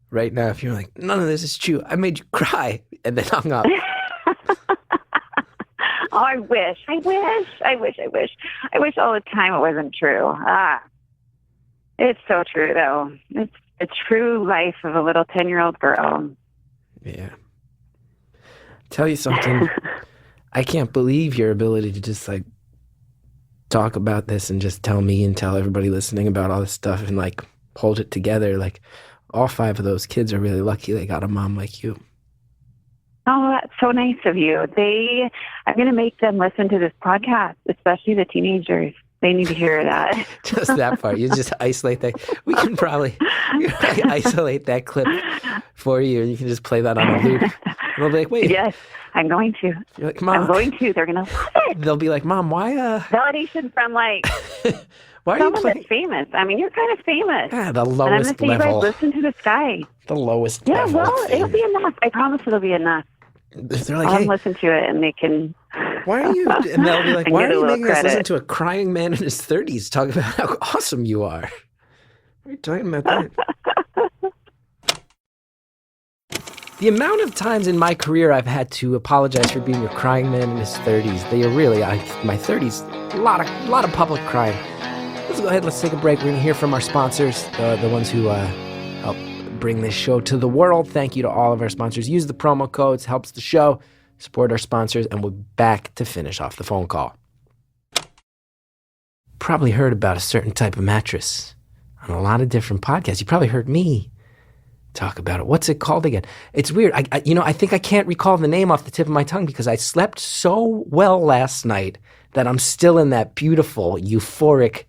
right now, if you were like, none of this is true, I made you cry, and then hung up. Oh, I wish all the time it wasn't true. It's so true though. It's a true life of a little 10-year-old girl. Yeah. Tell you something. I can't believe your ability to just talk about this and just tell me and tell everybody listening about all this stuff and hold it together. All 5 of those kids are really lucky they got a mom like you. Oh, that's so nice of you. I'm going to make them listen to this podcast, especially the teenagers. They need to hear that. Just that part. You just isolate that. We can probably isolate that clip for you, and you can just play that on a loop they'll be like, wait. Yes, I'm going to. You're like, Mom. I'm going to. They're going to love it. They'll be like, Mom, why Validation from like why are you someone playing? that's famous. I mean, you're kind of famous. Ah, the And I'm lowest going to say, you level. guys listen to this guy. The lowest Yeah, level. well, it'll thing. be enough. I promise it'll be enough. They're like, I'll hey, listen to it and they can. why are you? And they'll be like, And why get are a you little making us listen credit. to a crying man in his 30s talk about how awesome you are? What are you talking about that? The amount of times in my career I've had to apologize for being a crying man in his 30s, they are really, my 30s, a lot of public crying. Let's go ahead, let's take a break. We're going to hear from our sponsors, the ones who help bring this show to the world. Thank you to all of our sponsors. Use the promo codes, helps the show, support our sponsors, and we'll be back to finish off the phone call. Probably heard about a certain type of mattress on a lot of different podcasts. You probably heard me talk about it. What's it called again? It's weird. I think I can't recall the name off the tip of my tongue because I slept so well last night that I'm still in that beautiful, euphoric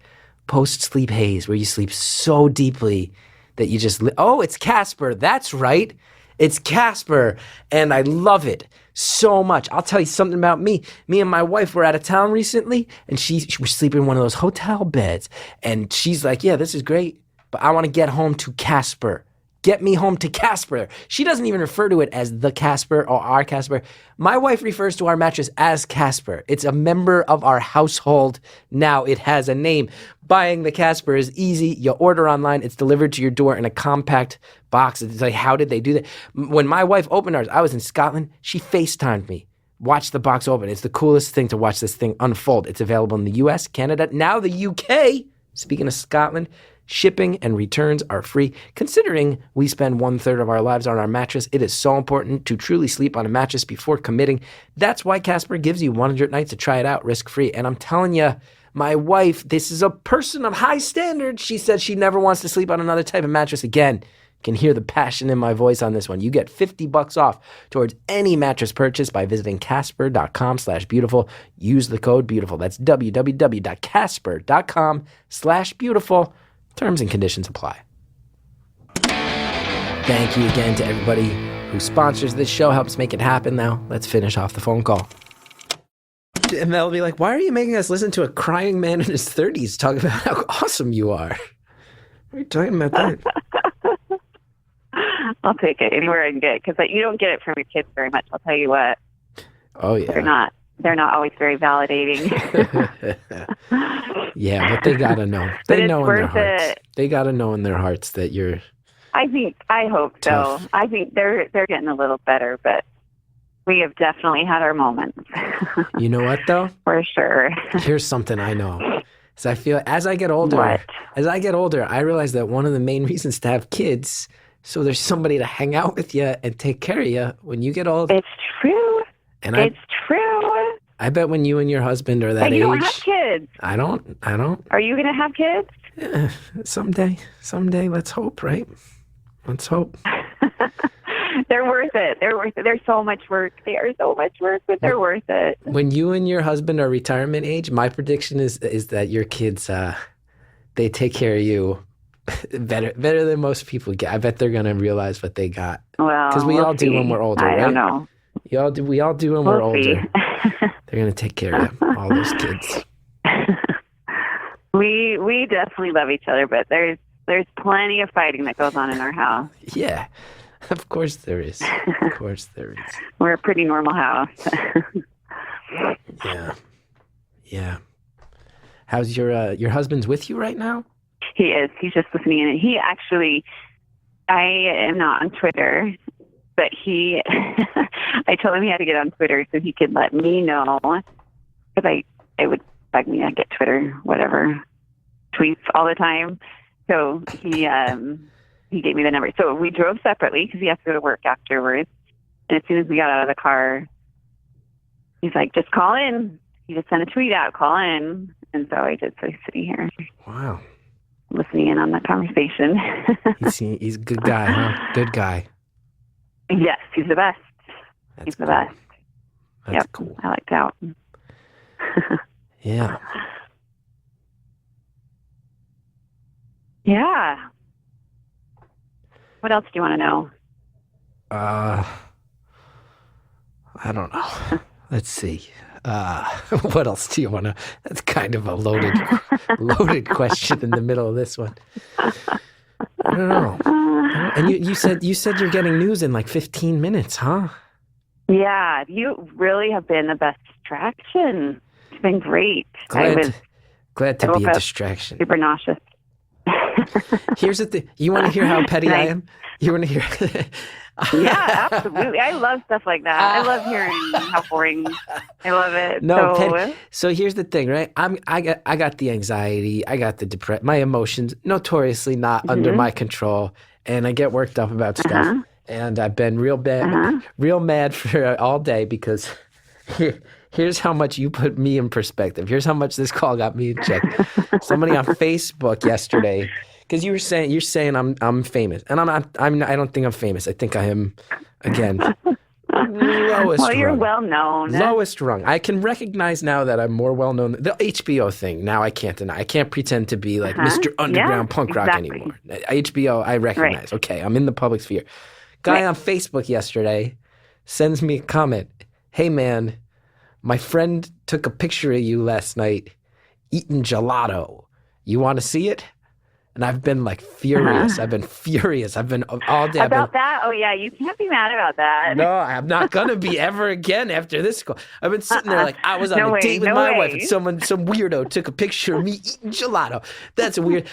post-sleep haze where you sleep so deeply that you just, it's Casper. That's right. It's Casper. And I love it so much. I'll tell you something about me. Me and my wife were out of town recently and she was sleeping in one of those hotel beds. And she's like, yeah, this is great, but I want to get home to Casper. Get me home to Casper. She doesn't even refer to it as the Casper or our Casper. My wife refers to our mattress as Casper. It's a member of our household now. It has a name. Buying the Casper is easy. You order online. It's delivered to your door in a compact box. It's like, how did they do that? When my wife opened ours, I was in Scotland. She FaceTimed me. Watch the box open. It's the coolest thing to watch this thing unfold. It's available in the US, Canada, now the UK. Speaking of Scotland, shipping and returns are free. Considering we spend 1/3 of our lives on our mattress, it is so important to truly sleep on a mattress before committing. That's why Casper gives you 100 nights to try it out risk-free. And I'm telling you, my wife, this is a person of high standards. She said she never wants to sleep on another type of mattress again. Can hear the passion in my voice on this one. You get $50 off towards any mattress purchase by visiting casper.com/beautiful. Use the code beautiful. That's www.casper.com/beautiful. Terms and conditions apply. Thank you again to everybody who sponsors this show, helps make it happen. Now, let's finish off the phone call. And they'll be like, why are you making us listen to a crying man in his 30s talk about how awesome you are? What are you talking about that? I'll take it anywhere I can get because you don't get it from your kids very much. I'll tell you what. Oh, yeah. They're not always very validating. Yeah, but they gotta know. But They it's know in their worth hearts. it. They gotta know in their hearts that you're I hope so. Tough. I think they're getting a little better, but we have definitely had our moments. You know what though? For sure. Here's something I know. So I feel as I get older, What? I realize that one of the main reasons to have kids, so there's somebody to hang out with you and take care of you when you get old. It's true. And It's true. I bet when you and your husband are that And age, you don't have kids. I don't. Are you going to have kids? Someday, let's hope, right? Let's hope. They're worth it. They're so much work. They are so much work, but they're worth it. When you and your husband are retirement age, my prediction is that your kids, they take care of you better than most people get. I bet they're gonna realize what they got. Well, Because we all do when we're older, I right? don't know. We all do when we're We'll see. older. They're gonna take care of you, all those kids. We definitely love each other, but there's plenty of fighting that goes on in our house. Yeah, of course there is. Of course there is. We're a pretty normal house. Yeah. How's your husband's with you right now? He is. He's just listening in. He actually, I am not on Twitter, but I told him he had to get on Twitter so he could let me know, because it would bug me. I get Twitter, whatever, tweets all the time. So he gave me the number. So we drove separately because he has to go to work afterwards. And as soon as we got out of the car, he's like, just call in. He just sent a tweet out, call in. And so I did. So he's sitting here. Wow. Listening in on the conversation. He's a good guy, huh? Good guy. Yes, he's the best. He's the best. That's cool. I liked out. Yeah. Yeah. What else do you want to know? I don't know. Let's see. What else do you want to? That's kind of a loaded question in the middle of this one. I don't know. And you said you're getting news in like 15 minutes, huh? Yeah, you really have been the best distraction. It's been great. Glad to I be woke a up distraction. super nauseous. Here's the thing. You want to hear how petty I am? You want to hear? Yeah, absolutely. I love stuff like that. I love hearing how boring. I love it. No, so here's the thing, right? I got the anxiety. I got the depression. My emotions, notoriously not under my control, and I get worked up about stuff. And I've been real mad for all day because here's how much you put me in perspective. Here's how much this call got me in check. Somebody on Facebook yesterday. Because you're saying I'm famous, and I don't think I'm famous. I think I am, again, lowest. Well, you're rung. well known. Lowest rung. I can recognize now that I'm more well known. The HBO thing. Now I can't deny. I can't pretend to be like Mr. Underground punk rock anymore. HBO, I recognize. Right. Okay, I'm in the public sphere. Guy on Facebook yesterday sends me a comment. Hey man, my friend took a picture of you last night eating gelato. You want to see it? And I've been like furious. I've been furious. I've been all day. About that? Oh, yeah. You can't be mad about that. No, I'm not going to be ever again after this call. I've been sitting there like I was on a date with my wife and some weirdo took a picture of me eating gelato. That's weird.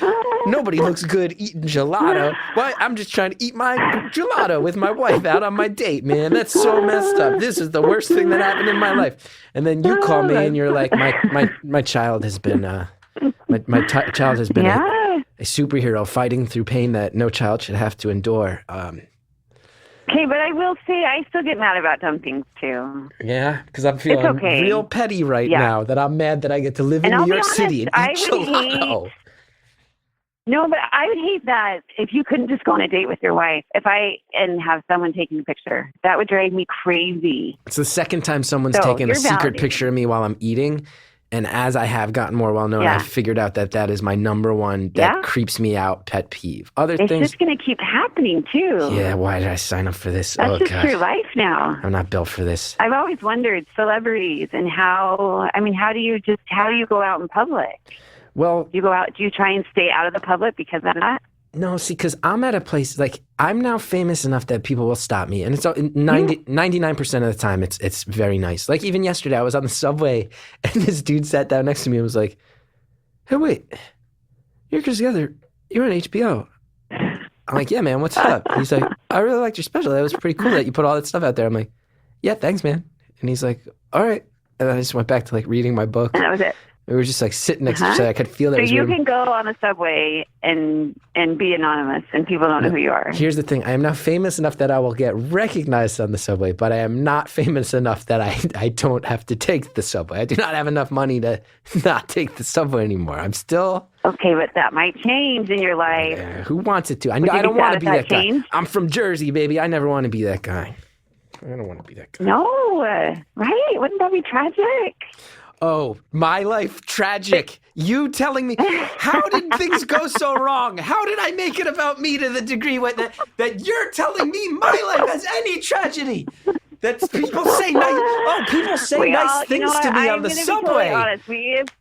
Nobody looks good eating gelato. Why? I'm just trying to eat my gelato with my wife out on my date, man. That's so messed up. This is the worst thing that happened in my life. And then you call me and you're like, my child has been, child has been a superhero fighting through pain that no child should have to endure. Okay, but I will say I still get mad about dumb things too. Yeah, because I'm feeling real petty right now that I'm mad that I get to live in New York City and eat gelato. No, but I would hate that if you couldn't just go on a date with your wife. And have someone taking a picture. That would drive me crazy. It's the second time someone's taken a secret picture of me while I'm eating. And as I have gotten more well-known, I've figured out that is my number one that creeps me out pet peeve. It's just going to keep happening, too. Yeah, why did I sign up for this? That's just your life now. I'm not built for this. I've always wondered, celebrities and how do you go out in public? Well, do you try and stay out of the public because of that? No, see, because I'm at a place, like, I'm now famous enough that people will stop me. And it's 99% of the time, it's very nice. Like, even yesterday, I was on the subway, and this dude sat down next to me and was like, hey, wait, you're Chris Gethard. You're on HBO. I'm like, yeah, man, what's up? And he's like, I really liked your special. That was pretty cool that you put all that stuff out there. I'm like, yeah, thanks, man. And he's like, all right. And then I just went back to, like, reading my book. And that was it. We were just like sitting next to each other. I could feel that. So you can go on the subway and be anonymous, and people don't know who you are. Here's the thing: I am now famous enough that I will get recognized on the subway, but I am not famous enough that I don't have to take the subway. I do not have enough money to not take the subway anymore. I'm still okay, but that might change in your life. Who wants it to? I don't want to be that guy. I'm from Jersey, baby. I never want to be that guy. I don't want to be that guy. No, right? Wouldn't that be tragic? Oh, my life, tragic. You telling me, how did things go so wrong? How did I make it about me to the degree that you're telling me my life has any tragedy? That people say nice things to me on the subway. I'm honest.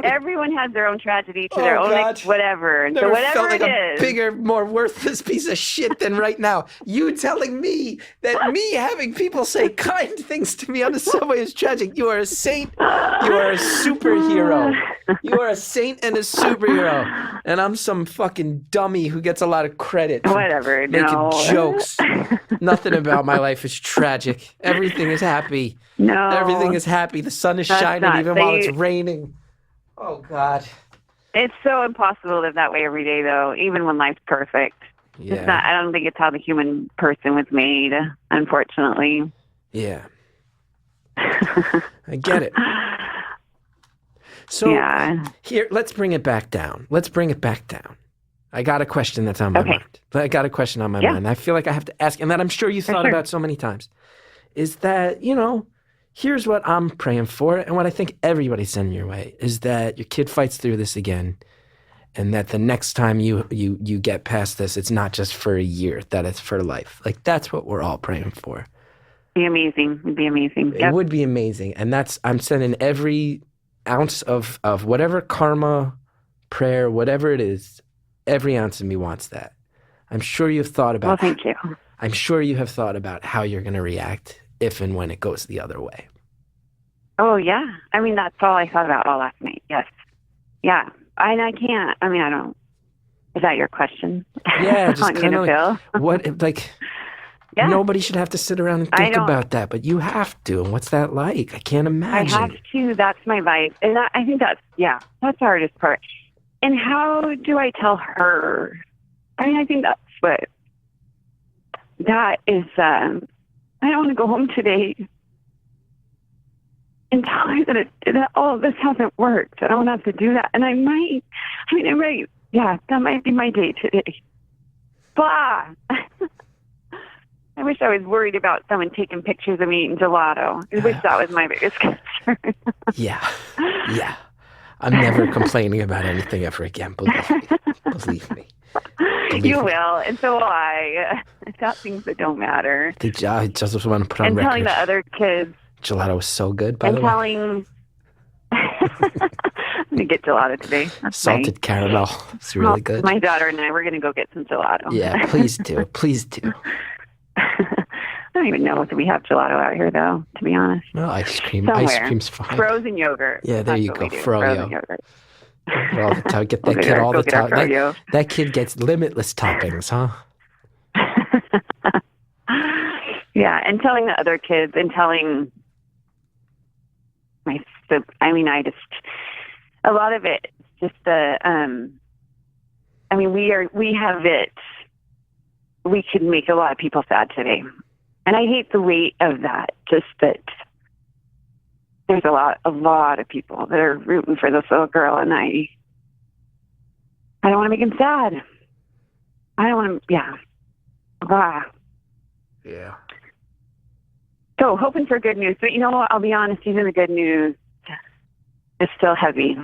Everyone has their own tragedy to their own whatever. And so whatever felt like it a is. bigger, more worthless piece of shit than right now. You telling me that me having people say kind things to me on the subway is tragic. You are a saint. You are a superhero. You are a saint and a superhero. And I'm some fucking dummy who gets a lot of credit for making jokes. Nothing about my life is tragic. Everything is happy. No. Everything is happy. The sun is shining even while it's raining. Oh, God. It's so impossible to live that way every day, though, even when life's perfect. Yeah. I don't think it's how the human person was made, unfortunately. Yeah. I get it. So here, let's bring it back down. I got a question that's on my mind. I got a question on my mind. I feel like I have to ask, and that I'm sure you thought about so many times, is that, here's what I'm praying for, and what I think everybody's sending your way, is that your kid fights through this again, and that the next time you get past this, it's not just for a year, that it's for life. Like, that's what we're all praying for. Be amazing. It'd be amazing. It would be amazing. And I'm sending every ounce of whatever karma, prayer, whatever it is, every ounce of me wants that. I'm sure you've thought about. Well, thank you. I'm sure you have thought about how you're going to react if and when it goes the other way. Oh, yeah. I mean, that's all I thought about all last night. Yes. Yeah. And I can't. I mean, I don't. Is that your question? Yeah, just kind of like, what, like, yeah. Nobody should have to sit around and think about that, but you have to. And what's that like? I can't imagine. I have to. That's my life. And I think that's the hardest part. And how do I tell her? I mean, I think that is, I don't want to go home today and tell her that all of this hasn't worked. I don't have to do that. And I might, that might be my day today. Blah. I wish I was worried about someone taking pictures of me eating gelato. I wish that was my biggest concern. Yeah. I'm never complaining about anything ever again. Believe me. You will, and so will I. About things that don't matter. I just want to put on record. And telling the other kids. Gelato was so good, by the way. And telling... I'm going to get gelato today. That's salted caramel. It's really good. My daughter and I, we're going to go get some gelato. Yeah, please do. Please do. I don't even know if we have gelato out here, though, to be honest. No, ice cream. Somewhere. Ice cream's fine. Frozen yogurt. Yeah, there you go. Frozen yogurt. All the time. Get that kid all the time. That kid gets limitless toppings, huh? Yeah, and telling the other kids and telling a lot of it, just we could make a lot of people sad today. And I hate the weight of that, just that there's a lot of people that are rooting for this little girl, and I don't want to make him sad. I don't want to, Yeah. So hoping for good news. But you know what? I'll be honest, even the good news is still heavy,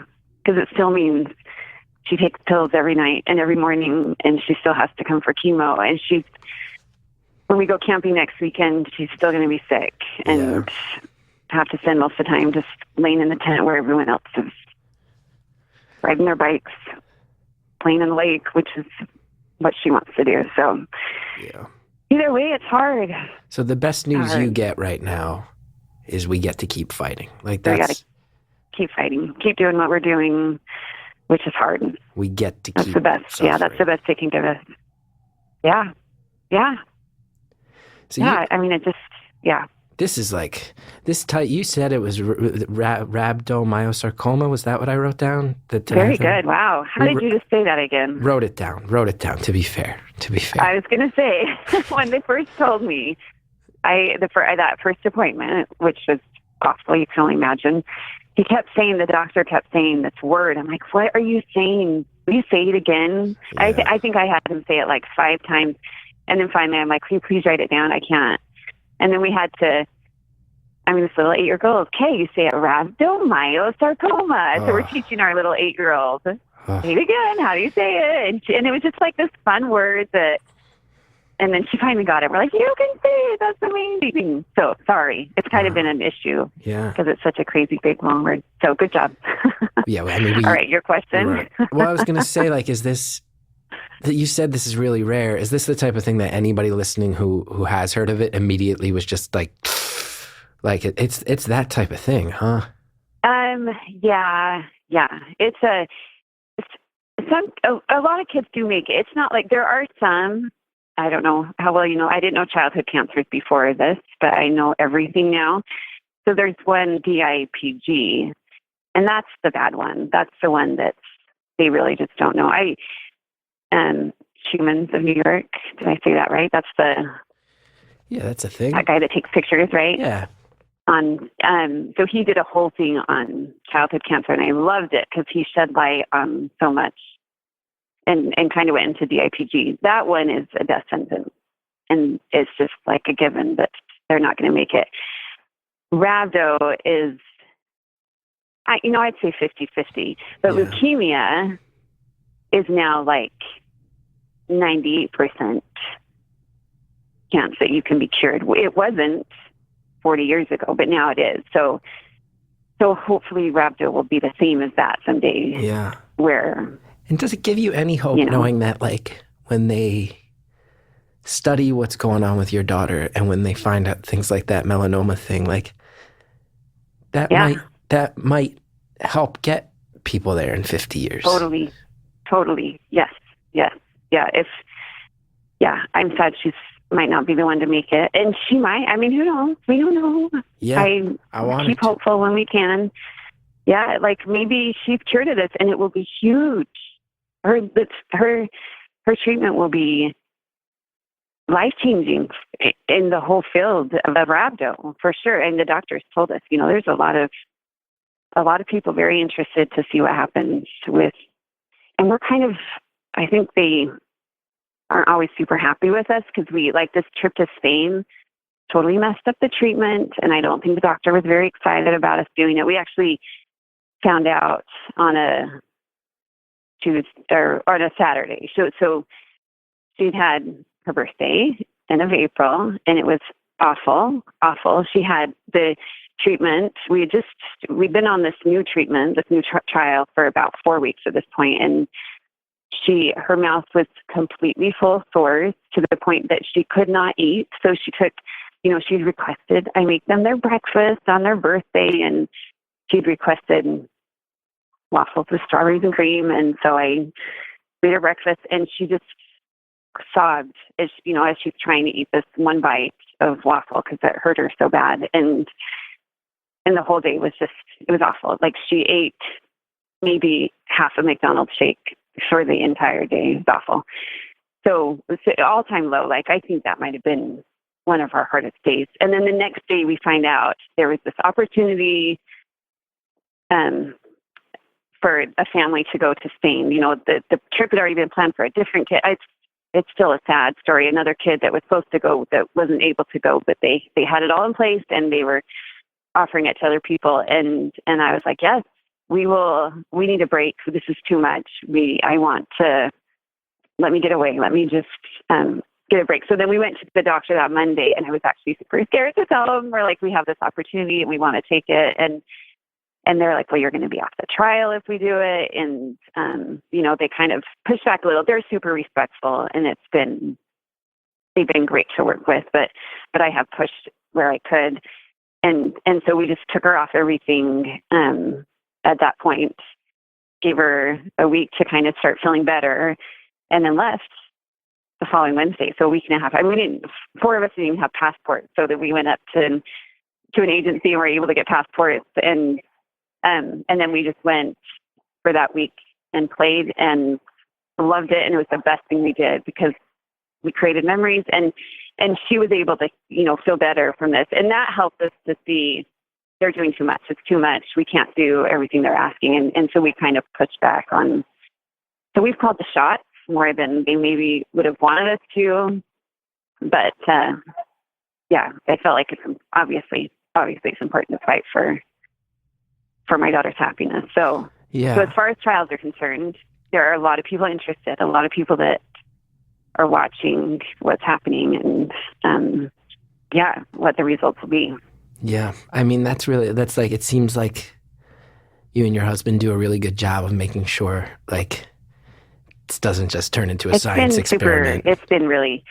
because it still means she takes pills every night and every morning, and she still has to come for chemo. And when we go camping next weekend, she's still going to be sick and have to spend most of the time just laying in the tent where everyone else is riding their bikes, playing in the lake, which is what she wants to do. So either way, it's hard. So the best news you get right now is we get to keep fighting. Like that's... We got to keep fighting, keep doing what we're doing, which is hard. We get to keep That's the best. Suffering. Yeah, that's the best they can give us. Yeah. So I mean, it just, This is like, you said it was rhabdomyosarcoma. Was that what I wrote down? Very good. Wow. How did you just say that again? Wrote it down, to be fair. I was going to say, when they first told me, that first appointment, which was awful, you can only imagine, the doctor kept saying this word. I'm like, what are you saying? Will you say it again? Yeah. I think I had him say it like 5 times. And then finally I'm like, can you please write it down? I can't. And then we had to, this little 8-year-old, okay, you say it, rhabdomyosarcoma. So we're teaching our little 8-year-old, say it again, how do you say it? And it was just like this fun word and then she finally got it. We're like, you can say it, that's amazing. So, sorry, it's kind of been an issue. Yeah. Because it's such a crazy, big, long word. So, good job. Yeah, all right, your question? Right. Well, I was going to say, like, is this... You said this is really rare. Is this the type of thing that anybody listening who has heard of it immediately was just like it's that type of thing, huh? Yeah. It's a lot of kids do make it. It's not like there are some. I don't know how well you know. I didn't know childhood cancers before this, but I know everything now. So there's one DIPG, and that's the bad one. That's the one that they really just don't know. Humans of New York. Did I say that right? That's that's a thing. That guy that takes pictures, right? Yeah. So he did a whole thing on childhood cancer, and I loved it because he shed light on so much, and kind of went into DIPG. That one is a death sentence, and it's just like a given that they're not going to make it. Rhabdo is, I'd say 50-50, but leukemia is now like 98% chance that you can be cured. It wasn't 40 years ago, but now it is. So hopefully rhabdo will be the same as that someday. Yeah. Where. And does it give you any hope knowing that, like, when they study what's going on with your daughter and when they find out things like that melanoma thing, like, that might help get people there in 50 years? Totally. Yes. Yeah. I'm sad she might not be the one to make it, and she might. I mean, who knows? We don't know. Yeah. I want keep hopeful when we can. Yeah, like maybe she's cured of this, and it will be huge. Her treatment will be life-changing in the whole field of rhabdo, for sure. And the doctors told us, there's a lot of people very interested to see what happens with, and we're kind of, I think they aren't always super happy with us because we, like, this trip to Spain totally messed up the treatment, and I don't think the doctor was very excited about us doing it. We actually found out on a Tuesday or on a Saturday. So she'd had her birthday end of April, and it was awful. She had the treatment. We'd been on this new treatment, this new trial for about 4 weeks at this point, and her mouth was completely full of sores to the point that she could not eat. So she took, she'd requested I make them their breakfast on their birthday, and she'd requested waffles with strawberries and cream. And so I made her breakfast, and she just sobbed as she's trying to eat this one bite of waffle because it hurt her so bad. And the whole day was it was awful. Like, she ate maybe half a McDonald's shake for the entire day. It was awful. So it was an all-time low. Like, I think that might have been one of our hardest days. And then the next day we find out there was this opportunity for a family to go to Spain. The trip had already been planned for a different kid. It's still a sad story. Another kid that was supposed to go that wasn't able to go, but they had it all in place, and they were offering it to other people. And I was like, yes, we need a break. This is too much. I want to, let me get away. Let me just get a break. So then we went to the doctor that Monday, and I was actually super scared to tell them, we're like, we have this opportunity and we want to take it. And they're like, well, you're going to be off the trial if we do it. And, they kind of push back a little. They're super respectful, and they've been great to work with, but I have pushed where I could. And so we just took her off everything at that point, gave her a week to kind of start feeling better, and then left the following Wednesday. So a week and a half. Four of us didn't even have passports, so that we went up to an agency and were able to get passports. And then we just went for that week and played and loved it. And it was the best thing we did because we created memories, and she was able to, feel better from this. And that helped us to see they're doing too much. It's too much. We can't do everything they're asking. And so we kind of pushed back on. So we've called the shots more than they maybe would have wanted us to. But I felt like it's obviously it's important to fight for my daughter's happiness. So as far as trials are concerned, there are a lot of people interested, a lot of people that are watching what's happening, and what the results will be. Yeah. I mean, that's like, it seems like you and your husband do a really good job of making sure, like, it doesn't just turn into a science experiment. It's been really,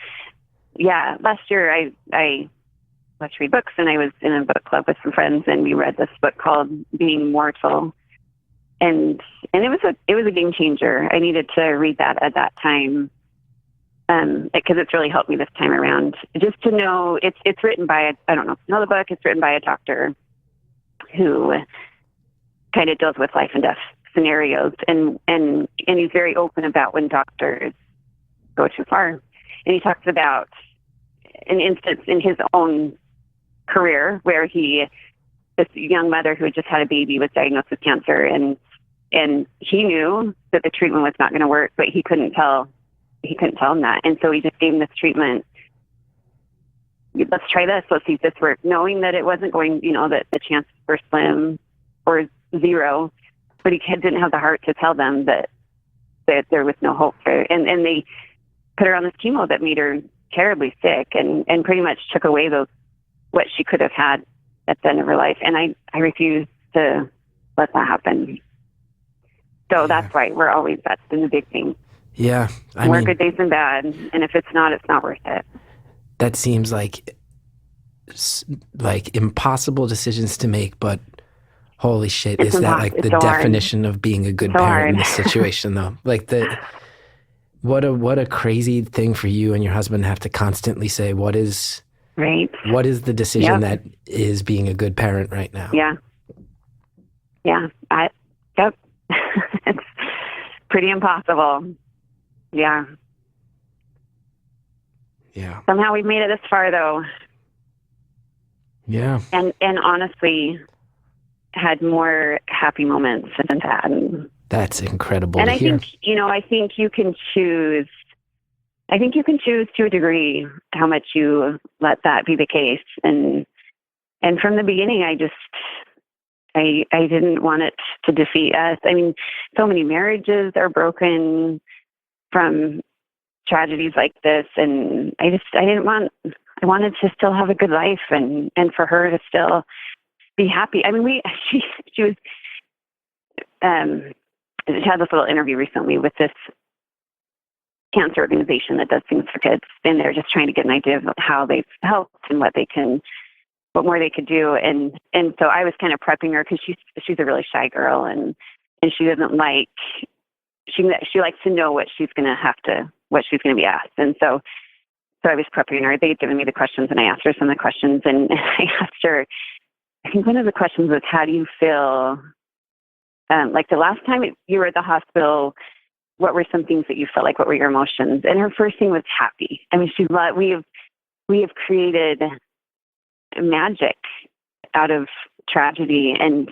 last year I let's read books, and I was in a book club with some friends, and we read this book called Being Mortal, and it was a game changer. I needed to read that at that time because it's really helped me this time around. Just to know, it's written by I don't know the book. It's written by a doctor who kind of deals with life and death scenarios, and he's very open about when doctors go too far, and he talks about an instance in his own career where this young mother who had just had a baby was diagnosed with cancer, and he knew that the treatment was not going to work, but he couldn't tell him that. And so he just gave him this treatment. Let's try this. Let's see if this works, knowing that it wasn't going, that the chances were slim or zero, but he didn't have the heart to tell them that there was no hope for it. And they put her on this chemo that made her terribly sick and pretty much took away those what she could have had at the end of her life. And I refuse to let that happen. So that's why that's been the big thing. Yeah. I More mean, good days than bad. And if it's not worth it. that seems like impossible decisions to make, but holy shit, is that like the definition of being a good parent in this situation though? Like what a crazy thing for you and your husband to have to constantly say, what is the decision that is being a good parent right now? Yeah. Yep. It's pretty impossible. Yeah. Yeah. Somehow we've made it this far though. Yeah. And honestly had more happy moments than bad. That's incredible and to hear. I think you can choose to a degree how much you let that be the case. And from the beginning, I didn't want it to defeat us. I mean, so many marriages are broken from tragedies like this. And I wanted to still have a good life and for her to still be happy. I mean, she was, she had this little interview recently with this cancer organization that does things for kids. And they're just trying to get an idea of how they've helped and what more they could do. And so I was kind of prepping her because she's a really shy girl and she doesn't she likes to know what she's going to be asked. And so I was prepping her. They'd given me the questions and I asked her some of the questions and I asked her, I think one of the questions was, how do you feel? Like the last time you were at the hospital, what were some things that you felt like? What were your emotions? And her first thing was happy. I mean, we have created magic out of tragedy, and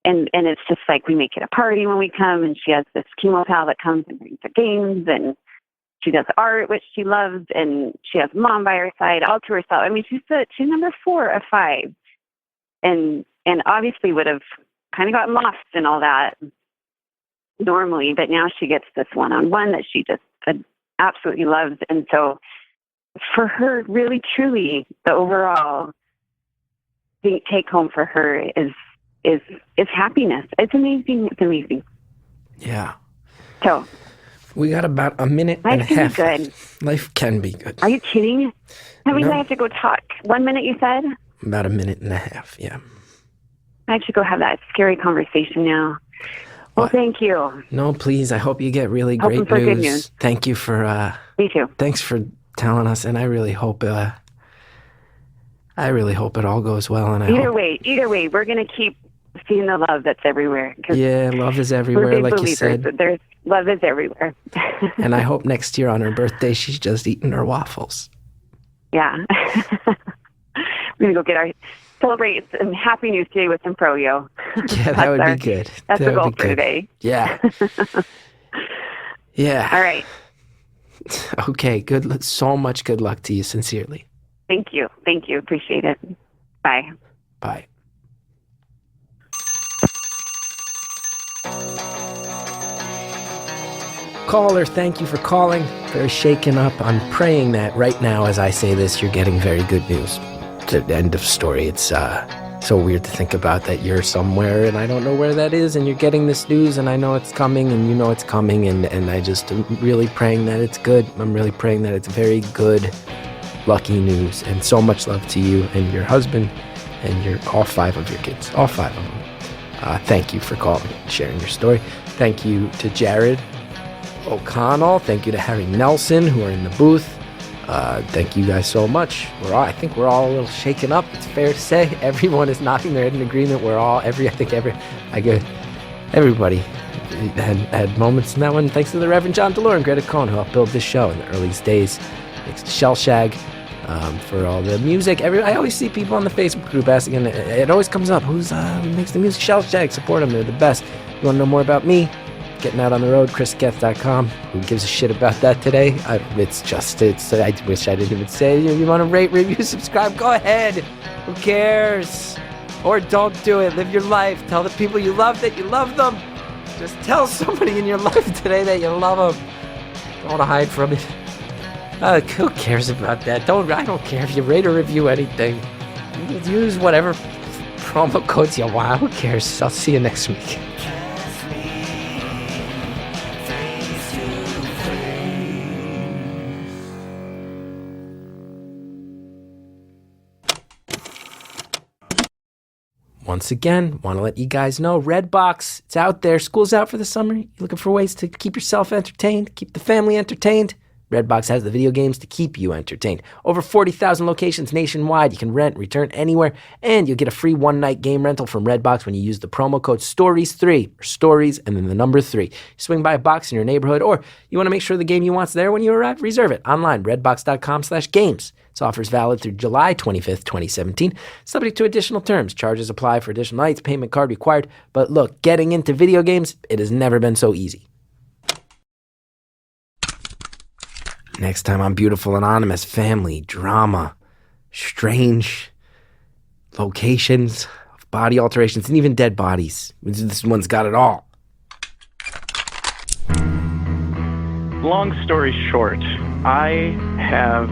it's just like we make it a party when we come. And she has this chemo pal that comes and brings her games, and she does art, which she loves, and she has mom by her side, all to herself. I mean, she's number 4 of 5, and obviously would have kind of gotten lost in all that normally, but now she gets this one-on-one that she just absolutely loves. And so for her, really, truly, the overall take home for her is happiness. It's amazing. It's amazing. Yeah. So we got about a minute and a half. Life can be good. Life can be good. Are you kidding? That means I have to go talk. 1 minute, you said? About a minute and a half, yeah. I have to go have that scary conversation now. Well, thank you. No, please. I hope you get really great news. Good news. Thank you for... Me too. Thanks for telling us, and I really hope... it all goes well. And Either way, we're going to keep seeing the love that's everywhere. Yeah, love is everywhere, like you said. Love is everywhere. And I hope next year on her birthday, she's just eating her waffles. Yeah. We're going to go celebrate some Happy News Day with some froyo. Yeah, that would be good. That's the goal for today. Yeah. Yeah. All right. Okay, good. So much good luck to you, sincerely. Thank you. Appreciate it. Bye. Bye. Caller, thank you for calling. Very shaken up. I'm praying that right now, as I say this, you're getting very good news. End of story. It's so weird to think about that you're somewhere and I don't know where that is, and you're getting this news, and I know it's coming, and you know it's coming, and I just am really praying that it's good. I'm really praying that it's very good, lucky news, and so much love to you and your husband and all 5 of your kids, all 5 of them. Thank you for calling and sharing your story. Thank you to Jared O'Connell. Thank you to Harry Nelson, who are in the booth. Thank you guys so much. I think we're all a little shaken up. It's fair to say everyone is nodding their head in agreement. Everybody had moments in that one. Thanks to the Reverend John DeLore and Greta Cohn, who helped build this show in the earliest days. Thanks to Shellshag for all the music. I always see people on the Facebook group asking, and it always comes up, who makes the music? Shellshag, support them. They're the best. You want to know more about me? Getting out on the road, chrisgeth.com. Who gives a shit about that today? I wish I didn't even say it. You want to rate, review, subscribe? Go ahead. Who cares? Or don't do it. Live your life. Tell the people you love that you love them. Just tell somebody in your life today that you love them. Don't want to hide from it. Who cares about that? I don't care if you rate or review anything. Use whatever promo codes you want. Who cares? I'll see you next week. Once again, want to let you guys know, Redbox, it's out there. School's out for the summer. You're looking for ways to keep yourself entertained, keep the family entertained? Redbox has the video games to keep you entertained. Over 40,000 locations nationwide. You can rent, return anywhere, and you'll get a free one-night game rental from Redbox when you use the promo code STORIES3, or STORIES and then the number 3. You swing by a box in your neighborhood, or you want to make sure the game you want's there when you arrive, reserve it online, redbox.com/games. This offer is valid through July 25th, 2017, subject to additional terms. Charges apply for additional nights, payment card required. But look, getting into video games, it has never been so easy. Next time on Beautiful Anonymous, family, drama, strange locations, body alterations, and even dead bodies. This one's got it all. Long story short, I have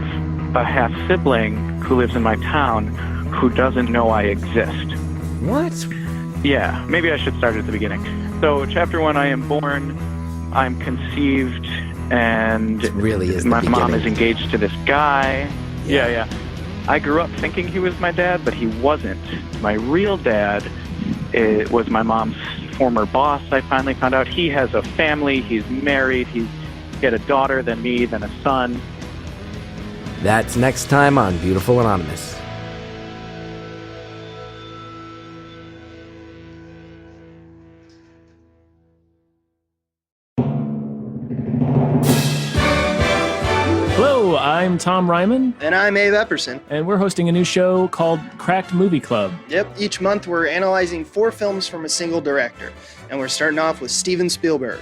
a half-sibling who lives in my town who doesn't know I exist. What? Yeah, maybe I should start at the beginning. So, chapter 1, I am born, I'm conceived, and It really is my the mom beginning. is engaged to this guy. Yeah. I grew up thinking he was my dad, but he wasn't. My real dad was my mom's former boss. I finally found out he has a family, he's married, he had a daughter, then me, then a son. That's next time on Beautiful Anonymous. Hello, I'm Tom Ryman, And I'm Abe Epperson. and we're hosting a new show called Cracked Movie Club. Yep, each month we're analyzing 4 films from a single director. And we're starting off with Steven Spielberg.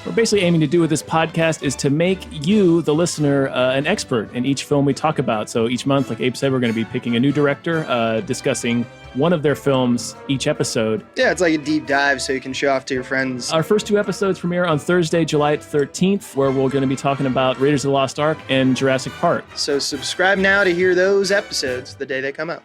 We're basically aiming to do with this podcast is to make you, the listener, an expert in each film we talk about. So each month, like Abe said, we're going to be picking a new director, discussing one of their films each episode. Yeah, it's like a deep dive so you can show off to your friends. Our first 2 episodes premiere on Thursday, July 13th, where we're going to be talking about Raiders of the Lost Ark and Jurassic Park. So subscribe now to hear those episodes the day they come out.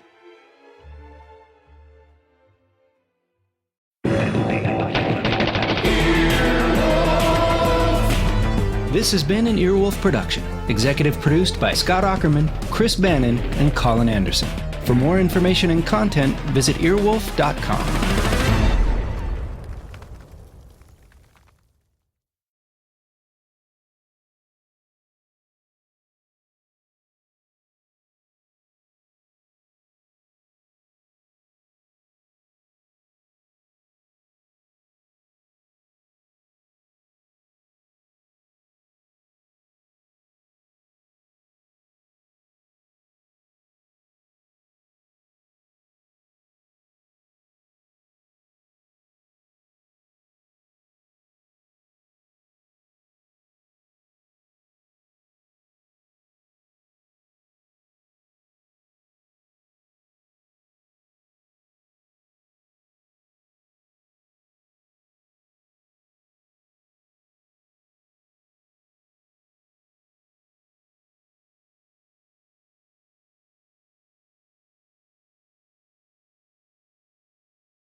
This has been an Earwolf production, executive produced by Scott Ackerman, Chris Bannon, and Colin Anderson. For more information and content, visit earwolf.com.